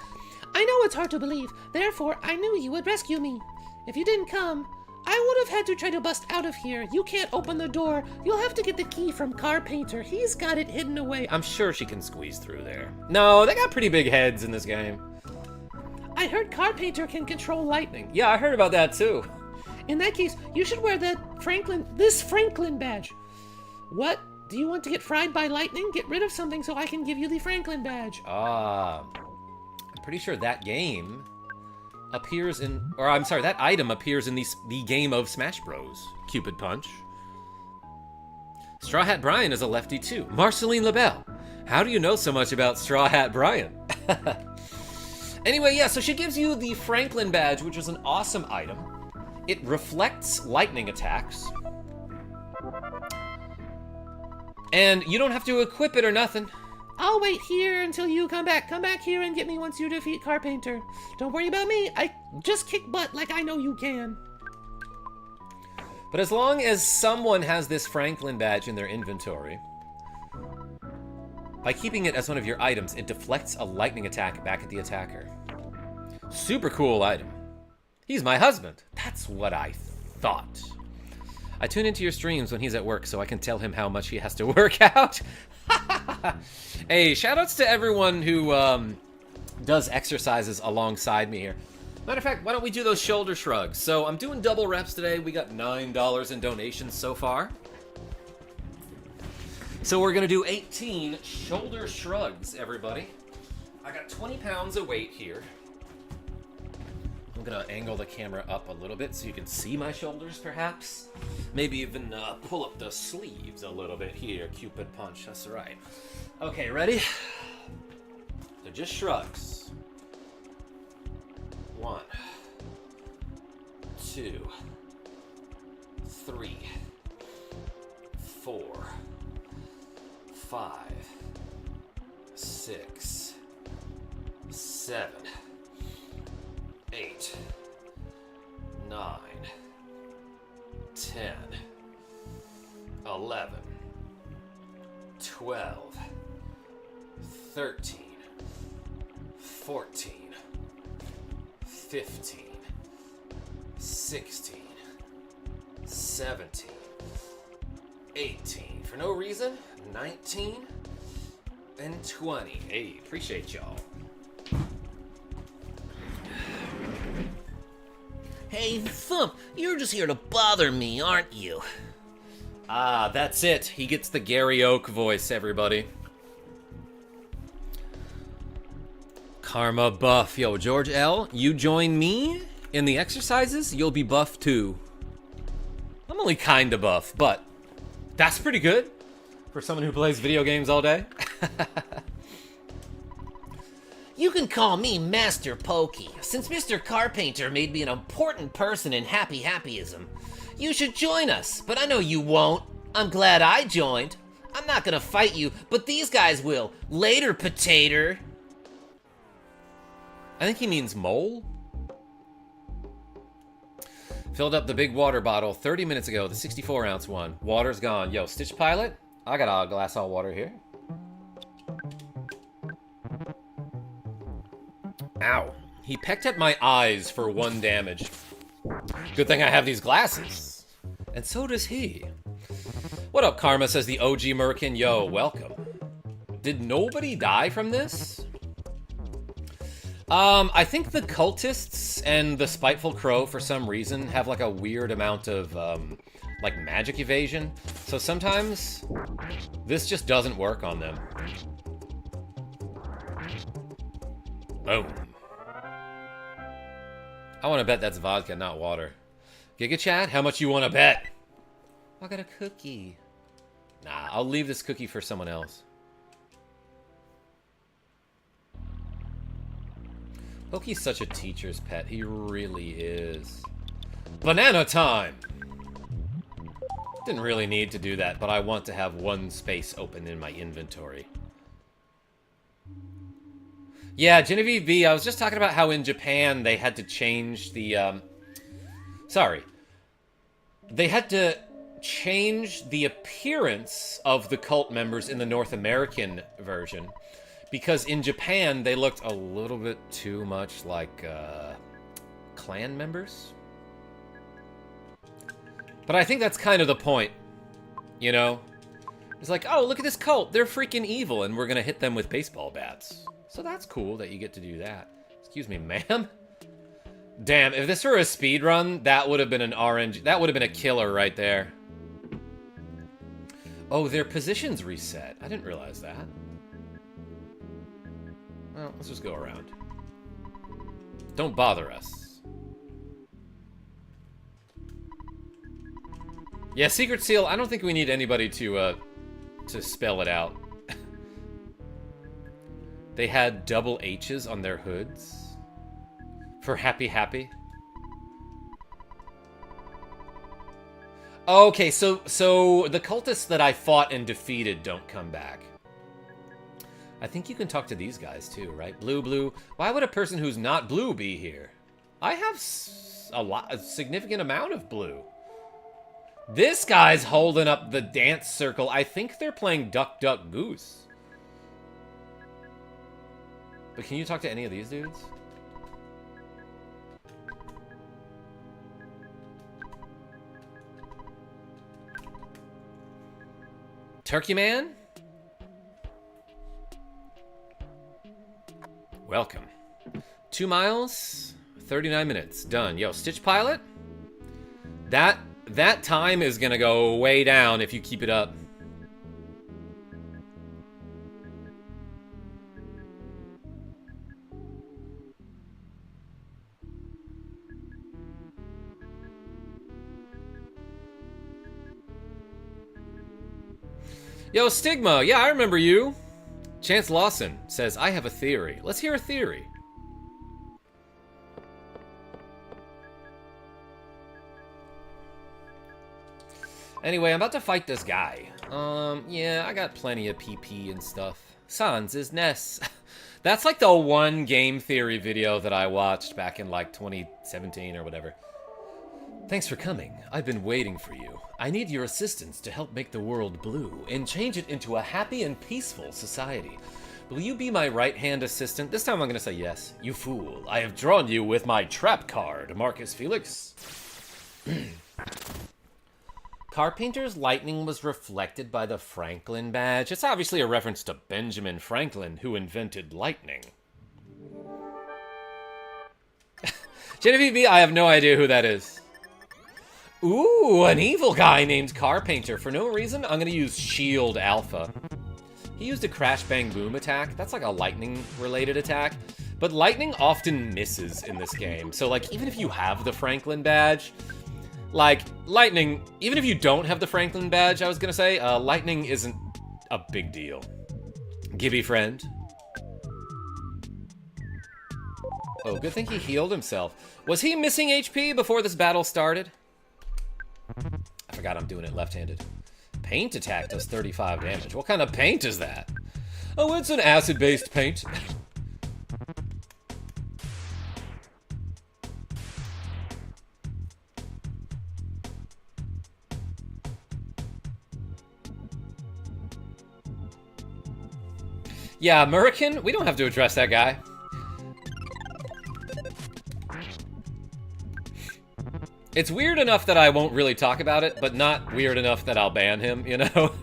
I know it's hard to believe, therefore I knew you would rescue me. If you didn't come, I would have had to try to bust out of here. You can't open the door. You'll have to get the key from Carpainter. He's got it hidden away. I'm sure she can squeeze through there. No, they got pretty big heads in this game. I heard Carpainter can control lightning. Yeah, I heard about that too. In that case, you should wear this Franklin badge. What? Do you want to get fried by lightning? Get rid of something so I can give you the Franklin badge. I'm pretty sure that game appears in, or I'm sorry, that item appears in the game of Smash Bros. Cupid Punch. Straw Hat Brian is a lefty too. Marceline LaBelle, how do you know so much about Straw Hat Brian? Anyway, yeah, so she gives you the Franklin badge, which is an awesome item. It reflects lightning attacks. And you don't have to equip it or nothing. I'll wait here until you come back. Come back here and get me once you defeat Carpainter. Don't worry about me. I just kick butt like I know you can. But as long as someone has this Franklin badge in their inventory, by keeping it as one of your items, it deflects a lightning attack back at the attacker. Super cool item. He's my husband. That's what I thought. I tune into your streams when he's at work so I can tell him how much he has to work out. Hey, shoutouts to everyone who does exercises alongside me here. Matter of fact, why don't we do those shoulder shrugs? So I'm doing double reps today. We got $9 in donations so far. So we're gonna do 18 shoulder shrugs, everybody. I got 20 pounds of weight here. I'm gonna angle the camera up a little bit so you can see my shoulders, perhaps. Maybe even pull up the sleeves a little bit here. Cupid punch, that's right. Okay, ready? They're just shrugs. 1, 2, 3, 4, 5, 6, 7, 8, 9, 10, 11, 12, 13, 14, 15, 16, 17, 18, for no reason, 19, and 20. Hey, appreciate y'all. Hey, Thump, you're just here to bother me, aren't you? Ah, that's it. He gets the Gary Oak voice, everybody. Karma buff. Yo, George L., you join me in the exercises, you'll be buff too. I'm only kinda buff, but that's pretty good for someone who plays video games all day. You can call me Master Pokey, since Mr. Carpainter made me an important person in Happy Happyism. You should join us, but I know you won't. I'm glad I joined. I'm not gonna fight you, but these guys will. Later, potato. I think he means mole. Filled up the big water bottle 30 minutes ago, the 64-ounce one. Water's gone. Yo, Stitch Pilot, I got a glass of water here. Ow. He pecked at my eyes for 1 damage. Good thing I have these glasses. And so does he. What up, Karma, says the OG Merkin. Yo, welcome. Did nobody die from this? I think the cultists and the Spiteful Crow, for some reason, have like a weird amount of, like magic evasion. So sometimes this just doesn't work on them. Boom. I want to bet that's vodka, not water. Giga Chat, how much you want to bet? I got a cookie. Nah, I'll leave this cookie for someone else. Pokey's such a teacher's pet. He really is. Banana time! Didn't really need to do that, but I want to have 1 space open in my inventory. Yeah, Genevieve B, I was just talking about how in Japan they had to change the, They had to change the appearance of the cult members in the North American version. Because in Japan, they looked a little bit too much like, clan members. But I think that's kind of the point, you know? It's like, oh, look at this cult. They're freaking evil, and we're gonna hit them with baseball bats. So that's cool that you get to do that. Excuse me, ma'am? Damn, if this were a speedrun, that would have been an RNG. That would have been a killer right there. Oh, their positions reset. I didn't realize that. Well, let's just go around. Don't bother us. Yeah, Secret Seal, I don't think we need anybody to spell it out. They had double H's on their hoods. For Happy Happy. Okay, so the cultists that I fought and defeated don't come back. I think you can talk to these guys too, right? Blue. Why would a person who's not blue be here? I have a significant amount of blue. This guy's holding up the dance circle. I think they're playing Duck, Duck, Goose. But can you talk to any of these dudes? Turkey Man? Welcome. 2 miles, 39 minutes. Done. Yo, Stitch Pilot? That time is gonna go way down if you keep it up. Yo, Stigma, yeah, I remember you. Chance Lawson says, I have a theory. Let's hear a theory. Anyway, I'm about to fight this guy. Yeah, I got plenty of PP and stuff. Sans is Ness. That's like the one game theory video that I watched back in like 2017 or whatever. Thanks for coming. I've been waiting for you. I need your assistance to help make the world blue and change it into a happy and peaceful society. Will you be my right-hand assistant? This time I'm gonna say yes. You fool. I have drawn you with my trap card, Marcus Felix. Carpenter's lightning was reflected by the Franklin badge. It's obviously a reference to Benjamin Franklin, who invented lightning. Genevieve B, I have no idea who that is. Ooh, an evil guy named Carpenter. For no reason, I'm going to use Shield Alpha. He used a Crash Bang Boom attack. That's like a lightning-related attack. But lightning often misses in this game. So, like, even if you have the Franklin badge... Like, lightning, even if you don't have the Franklin badge, I was gonna say, lightning isn't a big deal. Gibby friend. Oh, good thing he healed himself. Was he missing HP before this battle started? I forgot I'm doing it left-handed. Paint attack does 35 damage. What kind of paint is that? Oh, it's an acid-based paint. Yeah, Murican, we don't have to address that guy. It's weird enough that I won't really talk about it, but not weird enough that I'll ban him, you know?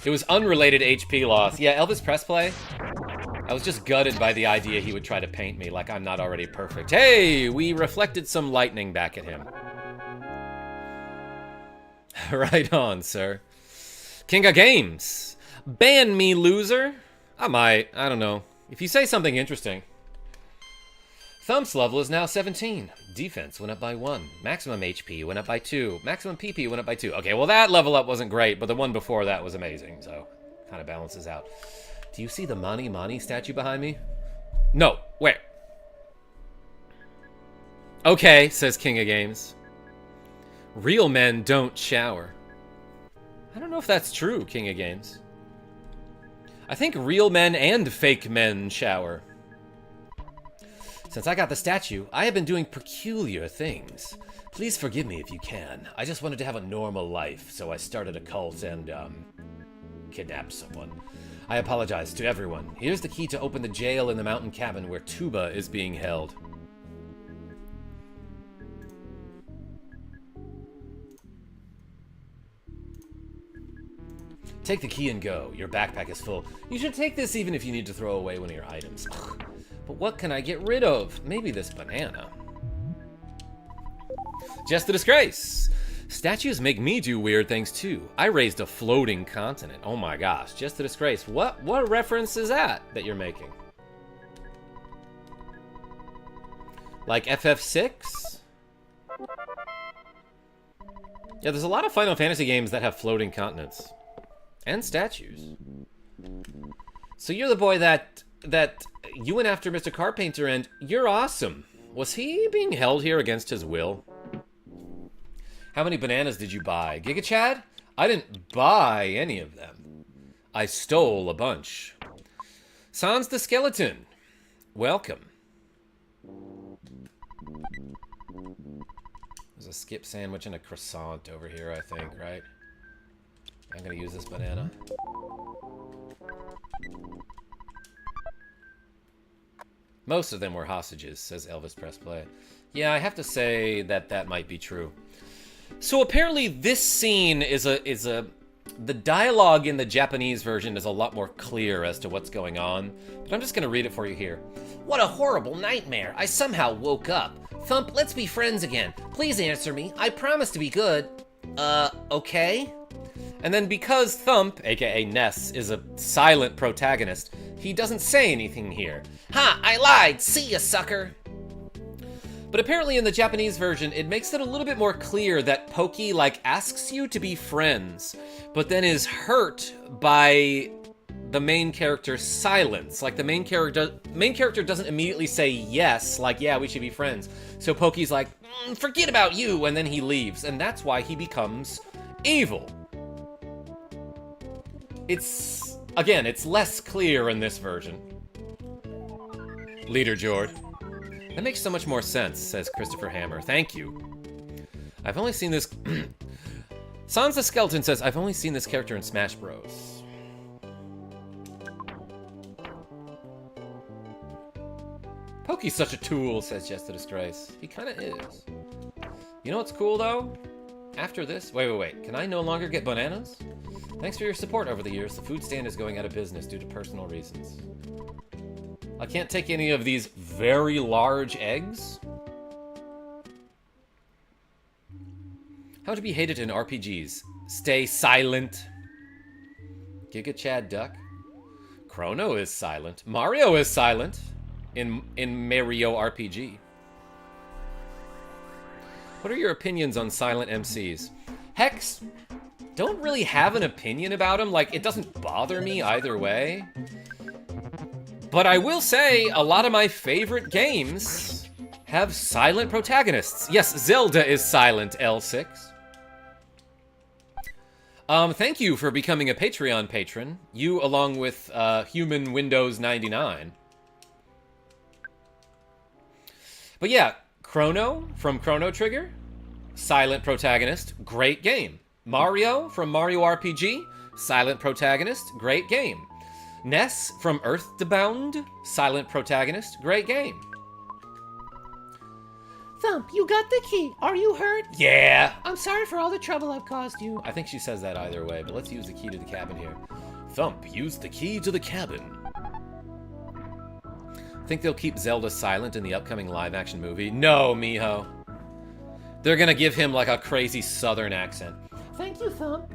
It was unrelated HP loss. Yeah, Elvis Pressplay. I was just gutted by the idea he would try to paint me like I'm not already perfect. Hey, we reflected some lightning back at him. Right on, sir. King of Games. Ban me, loser. I might. I don't know. If you say something interesting. Thump's level is now 17. Defense went up by 1. Maximum HP went up by 2. Maximum PP went up by 2. Okay, well that level up wasn't great, but the one before that was amazing, so kind of balances out. Do you see the Mani Mani statue behind me? No. Where? Okay, says King of Games. Real men don't shower. I don't know if that's true, King of Games. I think real men and fake men shower. Since I got the statue, I have been doing peculiar things. Please forgive me if you can. I just wanted to have a normal life, so I started a cult and, kidnapped someone. I apologize to everyone. Here's the key to open the jail in the mountain cabin where Tuba is being held. Take the key and go. Your backpack is full. You should take this even if you need to throw away one of your items. Ugh. But what can I get rid of? Maybe this banana. Just the disgrace. Statues make me do weird things too. I raised a floating continent. Oh my gosh, just the disgrace. What reference is that you're making? Like FF6? Yeah, there's a lot of Final Fantasy games that have floating continents. And statues. So you're the boy that you went after Mr. Carpenter, and you're awesome. Was he being held here against his will? How many bananas did you buy? Giga Chad? I didn't buy any of them. I stole a bunch. Sans the Skeleton. Welcome. There's a skip sandwich and a croissant over here, I think, right? I'm gonna use this banana. Most of them were hostages, says Elvis Pressplay. Yeah, I have to say that might be true. So apparently this scene is the dialogue in the Japanese version is a lot more clear as to what's going on, but I'm just gonna read it for you here. What a horrible nightmare. I somehow woke up. Thump, let's be friends again. Please answer me. I promise to be good. Okay? And then because Thump, aka Ness, is a silent protagonist, he doesn't say anything here. Ha! I lied! See ya, sucker! But apparently in the Japanese version, it makes it a little bit more clear that Pokey, like, asks you to be friends, but then is hurt by the main character's silence. Like, the main character doesn't immediately say yes, like, yeah, we should be friends. So Pokey's like, forget about you, and then he leaves, and that's why he becomes evil. Again, it's less clear in this version. Leader Jord. That makes so much more sense, says Christopher Hammer. Thank you. I've only seen this... Sans the Skeleton says, I've only seen this character in Smash Bros. Pokey's such a tool, says Just the Disgrace. He kinda is. You know what's cool, though? After this... Wait. Can I no longer get bananas? Thanks for your support over the years. The food stand is going out of business due to personal reasons. I can't take any of these very large eggs? How to be hated in RPGs. Stay silent. Giga Chad Duck. Chrono is silent. Mario is silent in Mario RPG. What are your opinions on silent MCs? Hex, don't really have an opinion about him. Like, it doesn't bother me either way. But I will say, a lot of my favorite games have silent protagonists. Yes, Zelda is silent, L6. Thank you for becoming a Patreon patron. You, along with Human Windows 99. But yeah, Chrono from Chrono Trigger, silent protagonist, great game. Mario from Mario RPG, silent protagonist, great game. Ness from EarthBound, silent protagonist, great game. Thump, you got the key. Are you hurt? Yeah. I'm sorry for all the trouble I've caused you. I think she says that either way, but let's use the key to the cabin here. Thump, use the key to the cabin. Think they'll keep Zelda silent in the upcoming live-action movie? No, mijo. They're gonna give him like a crazy southern accent. Thank you, Thump.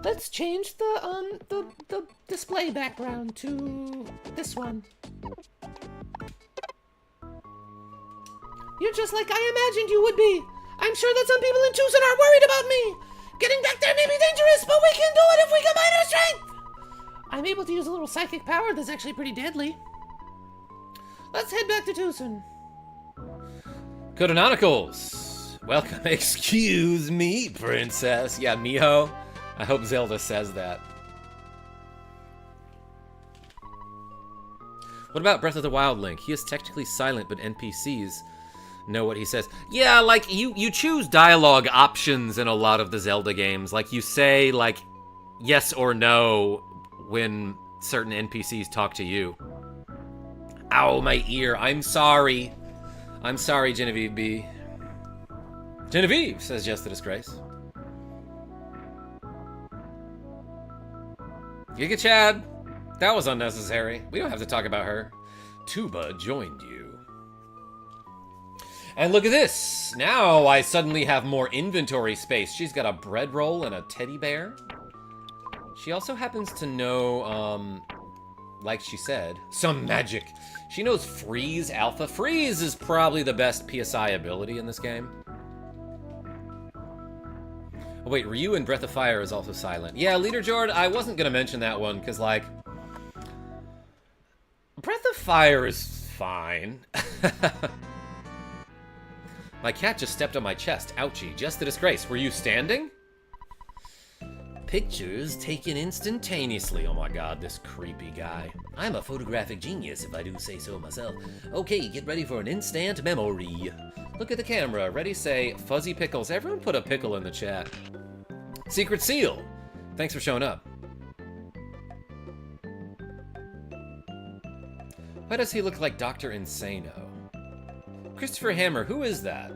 Let's change the display background to this one. You're just like I imagined you would be. I'm sure that some people in Tucson are worried about me. Getting back there may be dangerous, but we can do it if we combine our strength. I'm able to use a little psychic power that's actually pretty deadly. Let's head back to Tucson. Canonicals. Welcome. Excuse me, princess. Yeah, mijo. I hope Zelda says that. What about Breath of the Wild Link? He is technically silent, but NPCs know what he says. Yeah, like, you choose dialogue options in a lot of the Zelda games. Like, you say, like, yes or no when certain NPCs talk to you. Ow, my ear. I'm sorry. I'm sorry, Genevieve B. Genevieve, says Just the Disgrace. Giga Chad, that was unnecessary. We don't have to talk about her. Tuba joined you. And look at this. Now I suddenly have more inventory space. She's got a bread roll and a teddy bear. She also happens to know, like she said, some magic. She knows Freeze Alpha. Freeze is probably the best PSI ability in this game. Oh, wait, Ryu in Breath of Fire is also silent. Yeah, Leader Jord, I wasn't going to mention that one, because, like, Breath of Fire is fine. My cat just stepped on my chest. Ouchie. Just the Disgrace. Were you standing? Pictures taken instantaneously. Oh my god, this creepy guy. I'm a photographic genius, if I do say so myself. Okay, get ready for an instant memory. Look at the camera. Ready, say, Fuzzy Pickles. Everyone put a pickle in the chat. Secret Seal. Thanks for showing up. Why does he look like Dr. Insano? Christopher Hammer, who is that?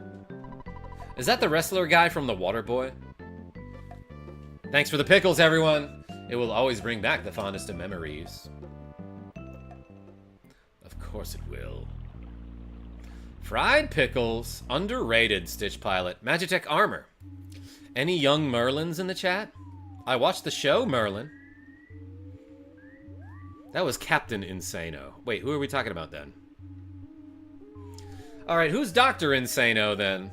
Is that the wrestler guy from The Waterboy? Thanks for the pickles, everyone! It will always bring back the fondest of memories. Of course it will. Fried pickles. Underrated, Stitch Pilot. Magitech armor. Any young Merlins in the chat? I watched the show, Merlin. That was Captain Insano. Wait, who are we talking about then? Alright, who's Dr. Insano then?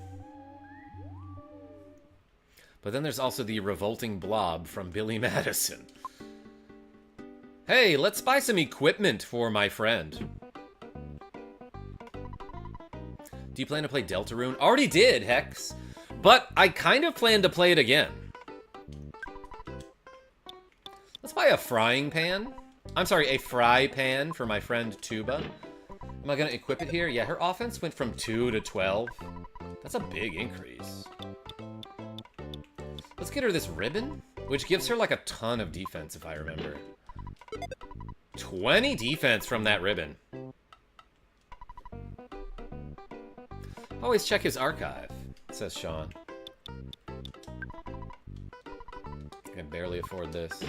But then there's also the revolting blob from Billy Madison. Hey, let's buy some equipment for my friend. Do you plan to play Deltarune? Already did, Hex. But I kind of plan to play it again. Let's buy a frying pan. I'm sorry, a fry pan for my friend Tuba. Am I going to equip it here? Yeah, her offense went from 2 to 12. That's a big increase. Let's get her this ribbon, which gives her like a ton of defense, if I remember. 20 defense from that ribbon. Always check his archive, says Sean. I can barely afford this.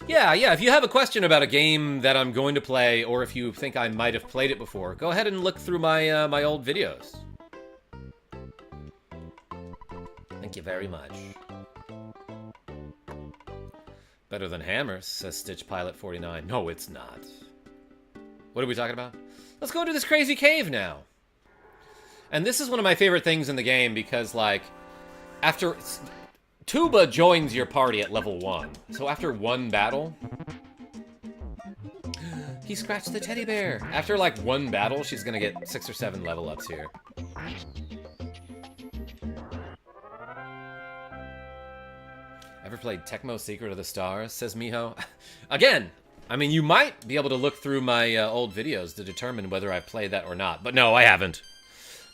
Yeah, if you have a question about a game that I'm going to play, or if you think I might have played it before, go ahead and look through my my old videos. Thank you very much. Better than Hammers, says Stitch Pilot 49. No, it's not. What are we talking about? Let's go to this crazy cave now. And this is one of my favorite things in the game because, like, after... Tuba joins your party at level 1. So after one battle... He scratched the teddy bear. After, like, one battle, she's gonna get 6 or 7 level ups here. Ever played Tecmo Secret of the Stars, says Miho. Again, I mean, you might be able to look through my old videos to determine whether I've played that or not. But no, I haven't.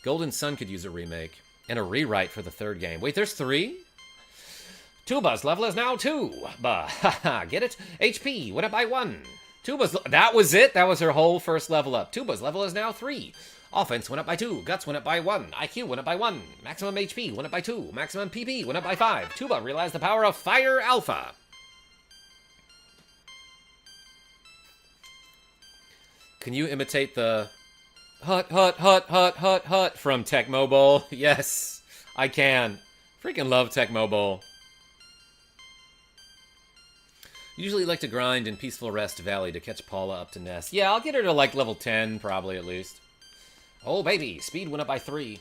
Golden Sun could use a remake. And a rewrite for the 3rd game. Wait, there's 3? Tuba's level is now 2. Bah, haha, get it? HP, went up by 1. Tuba's, that was it? That was her whole first level up. Tuba's level is now 3. Offense went up by 2. Guts went up by 1. IQ went up by 1. Maximum HP went up by 2. Maximum PP went up by 5. Tuba realized the power of Fire Alpha. Can you imitate the hut, hut, hut, hut, hut, hut from Tecmo Bowl? Yes, I can. Freaking love Tecmo Bowl. Usually like to grind in Peaceful Rest Valley to catch Paula up to Ness. Yeah, I'll get her to like level 10, probably at least. Oh, baby, speed went up by 3.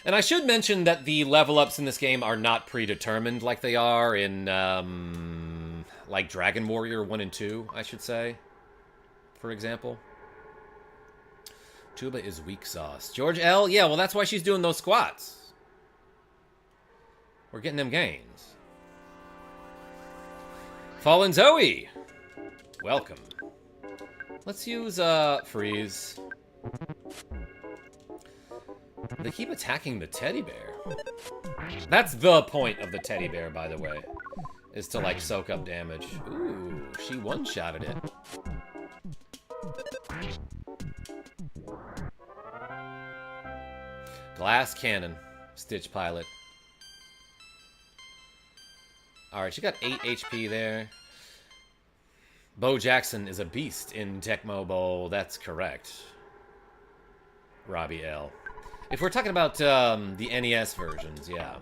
And I should mention that the level ups in this game are not predetermined like they are in, like Dragon Warrior 1 and 2, I should say, for example. Tuba is weak sauce. George L., yeah, well, that's why she's doing those squats. We're getting them gains. Fallen Zoe! Welcome. Let's use, Freeze. They keep attacking the teddy bear. That's the point of the teddy bear, by the way. Is to, like, soak up damage. Ooh, she one-shotted it. Glass cannon. Stitch Pilot. Alright, she got 8 HP there. Bo Jackson is a beast in Tecmo Bowl. That's correct. Robbie L. If we're talking about the NES versions, yeah.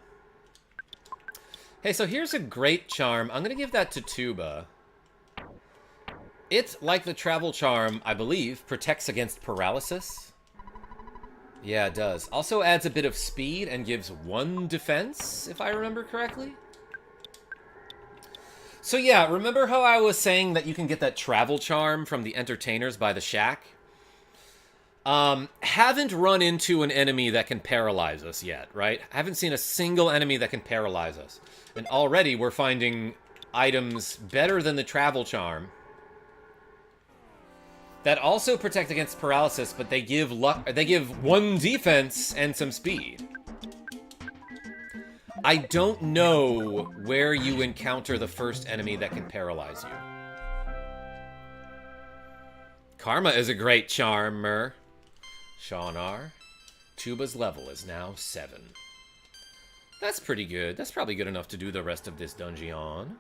Hey, so here's a great charm. I'm going to give that to Tuba. It, like the travel charm, I believe, protects against paralysis. Yeah, it does. Also adds a bit of speed and gives 1 defense, if I remember correctly. So yeah, remember how I was saying that you can get that travel charm from the entertainers by the shack? Haven't run into an enemy that can paralyze us yet, right? Haven't seen a single enemy that can paralyze us. And already we're finding items better than the travel charm that also protect against paralysis, but they give 1 defense and some speed. I don't know where you encounter the first enemy that can paralyze you. Karma is a great charmer. Sean R. Tuba's level is now 7. That's pretty good. That's probably good enough to do the rest of this dungeon.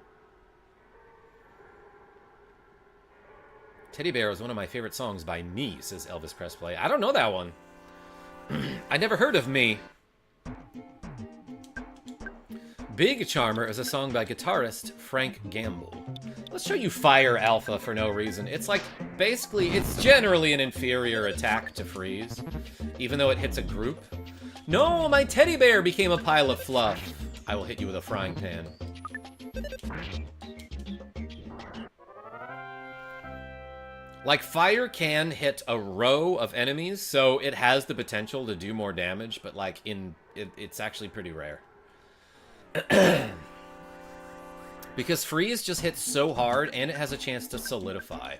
Teddy Bear is one of my favorite songs by Me, says Elvis Presley. I don't know that one. I never heard of Me. Big Charmer is a song by guitarist Frank Gamble. Let's show you Fire Alpha for no reason. It's like, basically, it's generally an inferior attack to Freeze, even though it hits a group. No, my teddy bear became a pile of fluff. I will hit you with a frying pan. Like, fire can hit a row of enemies, so it has the potential to do more damage, but, like, it's actually pretty rare. Because Freeze just hits so hard, and it has a chance to solidify.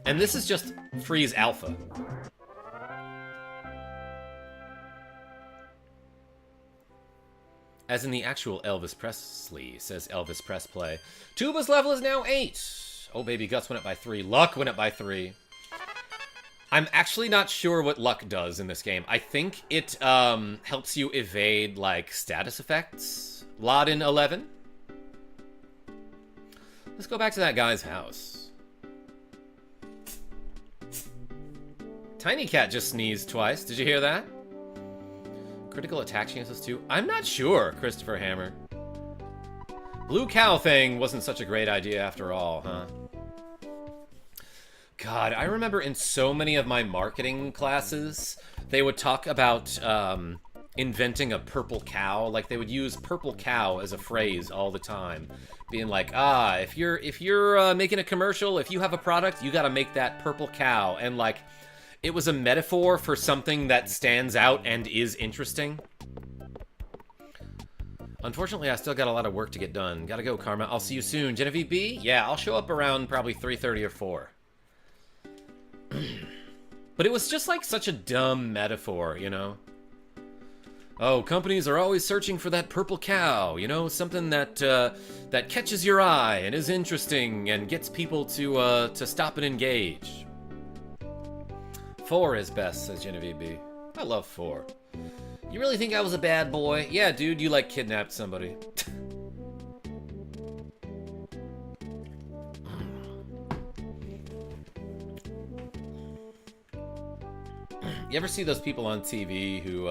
And this is just Freeze Alpha. As in the actual Elvis Presley, says Elvis Pressplay. Tuba's level is now 8. Oh, baby, Guts went up by 3. Luck went up by 3. I'm actually not sure what luck does in this game. I think it helps you evade, like, status effects. Laden 11. Let's go back to that guy's house. Tiny Cat just sneezed twice. Did you hear that? Critical attack chances too? I'm not sure, Christopher Hammer. Blue cow thing wasn't such a great idea after all, huh? God, I remember in so many of my marketing classes, they would talk about inventing a purple cow. Like, they would use purple cow as a phrase all the time. Being like, if you're making a commercial, if you have a product, you gotta make that purple cow. And, like, it was a metaphor for something that stands out and is interesting. Unfortunately, I still got a lot of work to get done. Gotta go, Karma. I'll see you soon. Genevieve B? Yeah, I'll show up around probably 3:30 or 4. But it was just like such a dumb metaphor, you know? Oh, companies are always searching for that purple cow, you know? Something that that catches your eye and is interesting and gets people to stop and engage. 4 is best, says Genevieve B. I love 4. You really think I was a bad boy? Yeah, dude, you, like, kidnapped somebody. You ever see those people on TV who,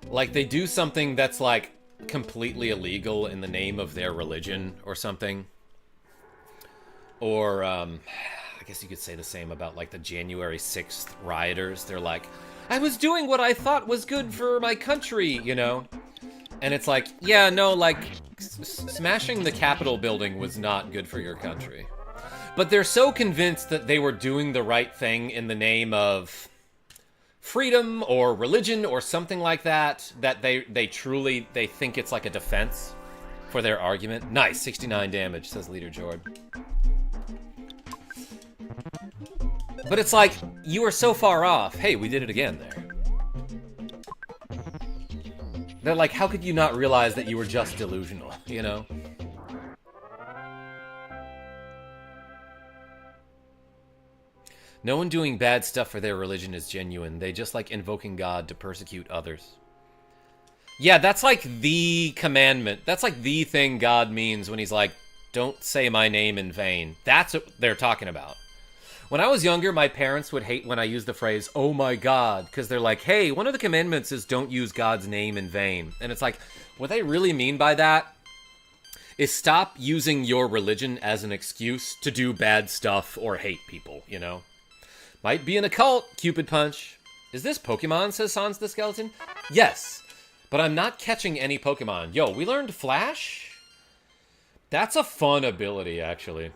like, they do something that's, like, completely illegal in the name of their religion or something? Or, I guess you could say the same about, like, the January 6th rioters. They're like, I was doing what I thought was good for my country, you know? And it's like, yeah, no, like, smashing the Capitol building was not good for your country. But they're so convinced that they were doing the right thing in the name of freedom or religion or something like that, that they think it's like a defense for their argument. Nice, 69 damage, says Leader Jord. But it's like, you were so far off. Hey, we did it again there. They're like, how could you not realize that you were just delusional, you know? No one doing bad stuff for their religion is genuine. They just like invoking God to persecute others. Yeah, that's like the commandment. That's like the thing God means when he's like, don't say my name in vain. That's what they're talking about. When I was younger, my parents would hate when I used the phrase, oh my God, because they're like, hey, one of the commandments is don't use God's name in vain. And it's like, what they really mean by that is stop using your religion as an excuse to do bad stuff or hate people, you know? Might be an occult, Cupid Punch. Is this Pokemon, says Sans the Skeleton? Yes, but I'm not catching any Pokemon. Yo, we learned Flash? That's a fun ability, actually.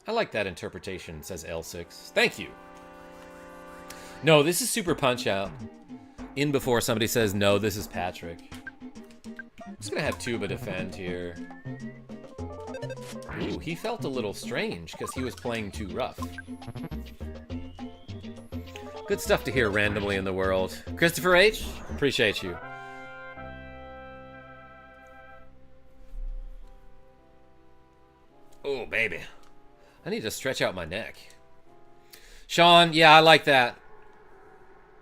I like that interpretation, says L6. Thank you. No, this is Super Punch-Out. In before somebody says, no, this is Patrick. I'm just gonna have Tuba defend here. Ooh, he felt a little strange, because he was playing too rough. Good stuff to hear randomly in the world. Christopher H., appreciate you. Oh, baby. I need to stretch out my neck. Sean, yeah, I like that.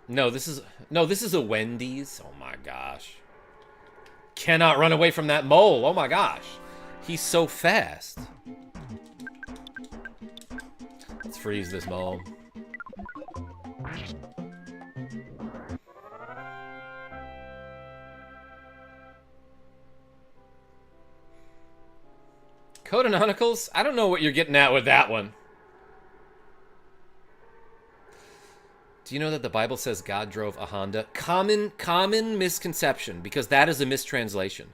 No, this is a Wendy's. Oh my gosh. Cannot run away from that mole. Oh my gosh. He's so fast. Let's freeze this mole. Codanonicals? I don't know what you're getting at with that one. Do you know that the Bible says God drove a Honda? Common misconception, because that is a mistranslation.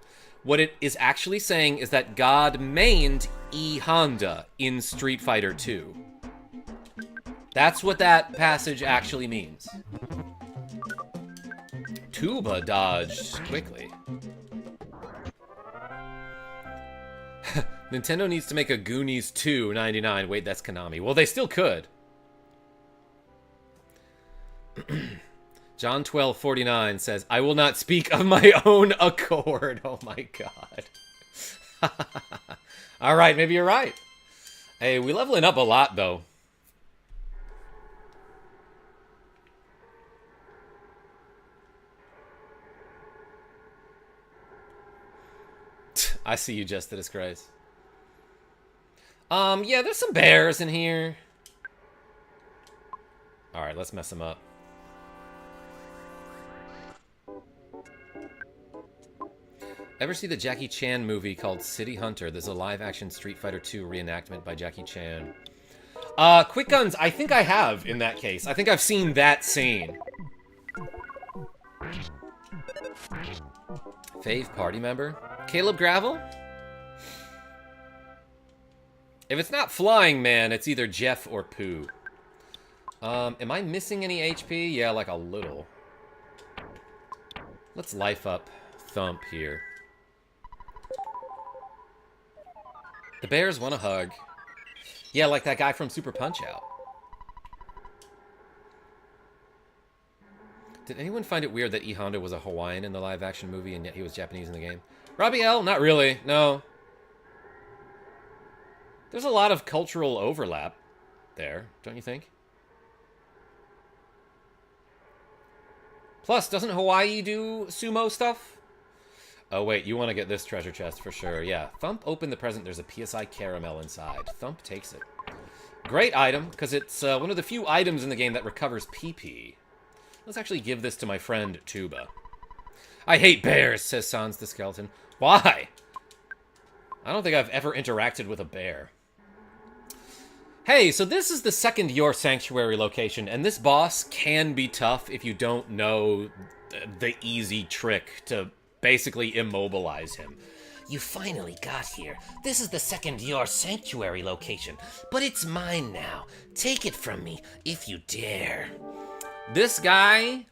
What it is actually saying is that God mained E-Honda in Street Fighter 2. That's what that passage actually means. Tuba dodged quickly. Nintendo needs to make a Goonies 2 99. Wait, that's Konami. Well, they still could. John 12:49 says, I will not speak of my own accord. Oh my god. Alright, maybe you're right. Hey, we leveling up a lot, though. I see you, Just the Disgrace. Yeah, there's some bears in here. Alright, let's mess them up. Ever see the Jackie Chan movie called City Hunter? There's a live-action Street Fighter 2 reenactment by Jackie Chan. Quick Guns, I think I have, in that case. I think I've seen that scene. Fave party member? Caleb Gravel? If it's not Flying Man, it's either Jeff or Pooh. Am I missing any HP? Yeah, like a little. Let's life up Thump here. The bears want a hug. Yeah, like that guy from Super Punch-Out. Did anyone find it weird that E. Honda was a Hawaiian in the live-action movie and yet he was Japanese in the game? Robbie L? Not really, no. There's a lot of cultural overlap there, don't you think? Plus, doesn't Hawaii do sumo stuff? Oh, wait, you want to get this treasure chest for sure. Yeah, Thump opened the present. There's a PSI caramel inside. Thump takes it. Great item, because it's one of the few items in the game that recovers PP. Let's actually give this to my friend Tuba. I hate bears, says Sans the skeleton. Why? I don't think I've ever interacted with a bear. Hey, so this is the second Your Sanctuary location, and this boss can be tough if you don't know the easy trick to basically immobilize him. You finally got here. This is the second Your Sanctuary location, but it's mine now. Take it from me, if you dare. This guy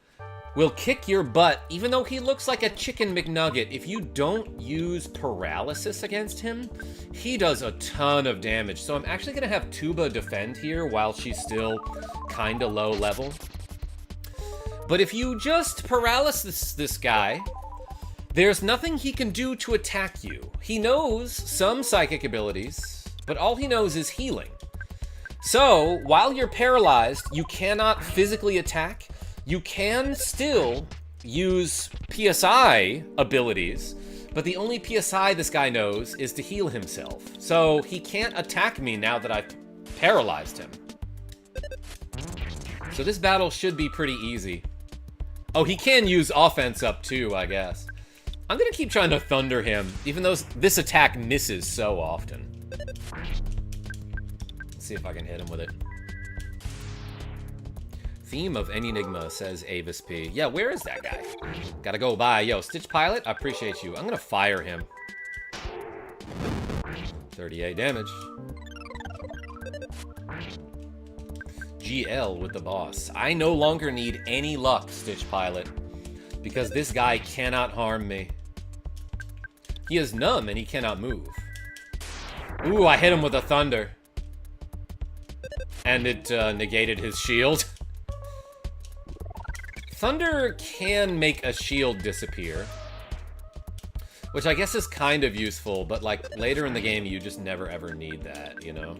will kick your butt, even though he looks like a chicken McNugget. If you don't use paralysis against him, he does a ton of damage. So I'm actually going to have Tuba defend here while she's still kind of low level. But if you just paralysis this guy, there's nothing he can do to attack you. He knows some psychic abilities, but all he knows is healing. So, while you're paralyzed, you cannot physically attack. You can still use PSI abilities, but the only PSI this guy knows is to heal himself. So, he can't attack me now that I've paralyzed him. So this battle should be pretty easy. Oh, he can use offense up too, I guess. I'm gonna keep trying to thunder him, even though this attack misses so often. Let's see if I can hit him with it. Theme of Enigma, says Avis P. Yeah, where is that guy? Gotta go by. Yo, Stitch Pilot, I appreciate you. I'm gonna fire him. 38 damage. GL with the boss. I no longer need any luck, Stitch Pilot, because this guy cannot harm me. He is numb and he cannot move. Ooh, I hit him with a thunder. And it negated his shield. Thunder can make a shield disappear, which I guess is kind of useful, but like later in the game you just never ever need that, you know?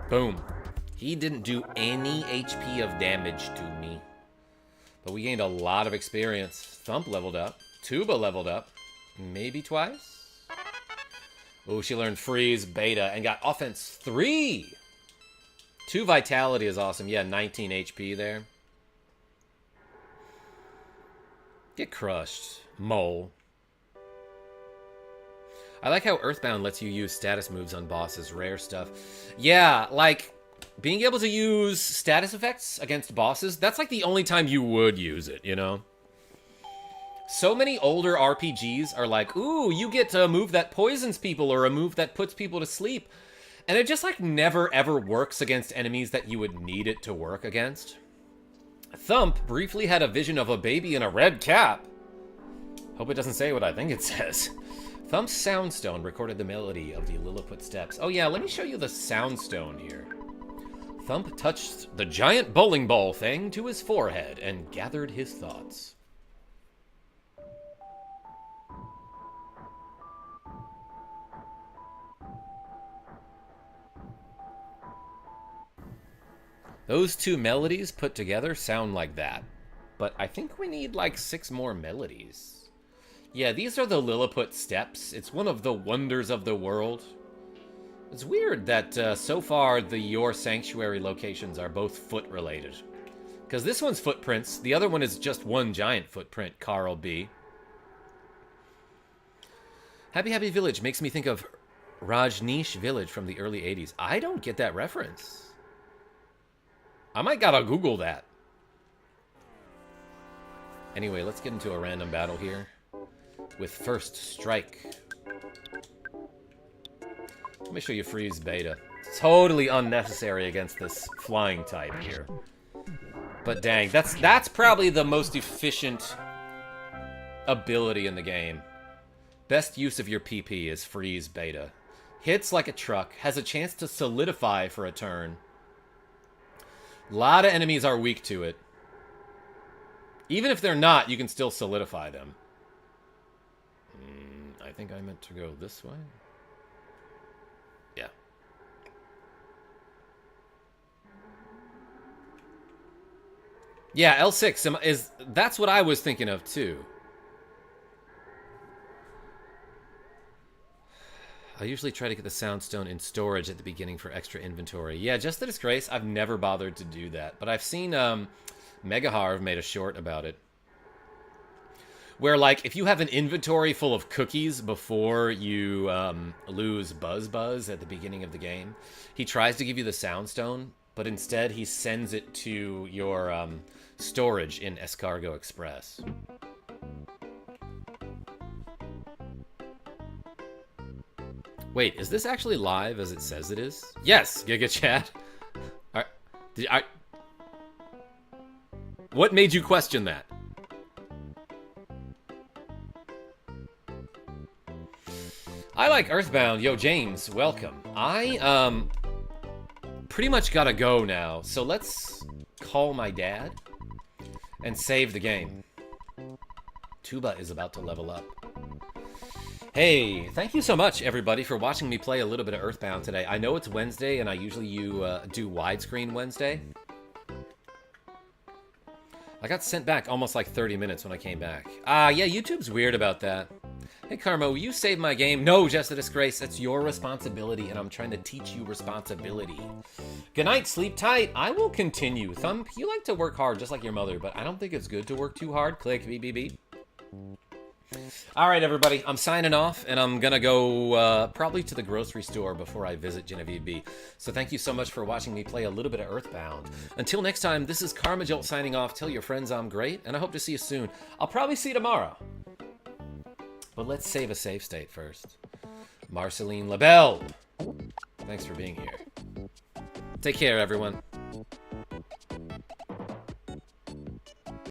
Boom. He didn't do any HP of damage to me. But we gained a lot of experience. Thump leveled up. Tuba leveled up. Maybe twice? Oh, she learned Freeze, Beta, and got Offense 3! 2 Vitality is awesome. Yeah, 19 HP there. Get crushed, Mole. I like how EarthBound lets you use status moves on bosses. Rare stuff. Yeah, like, being able to use status effects against bosses, that's like the only time you would use it, you know? So many older RPGs are like, ooh, you get a move that poisons people or a move that puts people to sleep. And it just like never ever works against enemies that you would need it to work against. Thump briefly had a vision of a baby in a red cap. Hope it doesn't say what I think it says. Thump's Soundstone recorded the melody of the Lilliput Steps. Oh yeah, let me show you the Soundstone here. Thump touched the giant bowling ball thing to his forehead and gathered his thoughts. Those two melodies put together sound like that. But I think we need like 6 more melodies. Yeah, these are the Lilliput steps. It's one of the wonders of the world. It's weird that so far the Your Sanctuary locations are both foot related. Because this one's footprints. The other one is just one giant footprint, Carl B. Happy Happy Village makes me think of Rajneesh Village from the early 80s. I don't get that reference. I might gotta Google that. Anyway, let's get into a random battle here. With First Strike. Let me show you Freeze Beta. Totally unnecessary against this flying type here. But dang, that's probably the most efficient ability in the game. Best use of your PP is Freeze Beta. Hits like a truck, has a chance to solidify for a turn. A lot of enemies are weak to it. Even if they're not, you can still solidify them. I think I meant to go this way. Yeah. Yeah, L6 is... That's what I was thinking of, too. I usually try to get the Soundstone in storage at the beginning for extra inventory. Yeah, Just the Disgrace, I've never bothered to do that. But I've seen Megaharv made a short about it. Where, like, if you have an inventory full of cookies before you lose Buzz at the beginning of the game, he tries to give you the Soundstone, but instead he sends it to your storage in Escargo Express. Wait, is this actually live as it says it is? Yes, Giga Chat. What made you question that? I like EarthBound. Yo, James, welcome. I, pretty much gotta go now, so let's call my dad and save the game. Tuba is about to level up. Hey, thank you so much, everybody, for watching me play a little bit of EarthBound today. I know it's Wednesday, and I usually do widescreen Wednesday. I got sent back almost like 30 minutes when I came back. Yeah, YouTube's weird about that. Hey, Karma, will you save my game? No, Just a Disgrace. That's your responsibility, and I'm trying to teach you responsibility. Good night, sleep tight. I will continue. Thump, you like to work hard just like your mother, but I don't think it's good to work too hard. Click, beep, beep, beep. All right, everybody, I'm signing off, and I'm gonna go probably to the grocery store before I visit Genevieve B. So thank you so much for watching me play a little bit of EarthBound. Until next time, this is KarmaJolt signing off. Tell your friends I'm great, and I hope to see you soon. I'll probably see you tomorrow. But let's save a save state first. Marceline LaBelle, thanks for being here. Take care, everyone.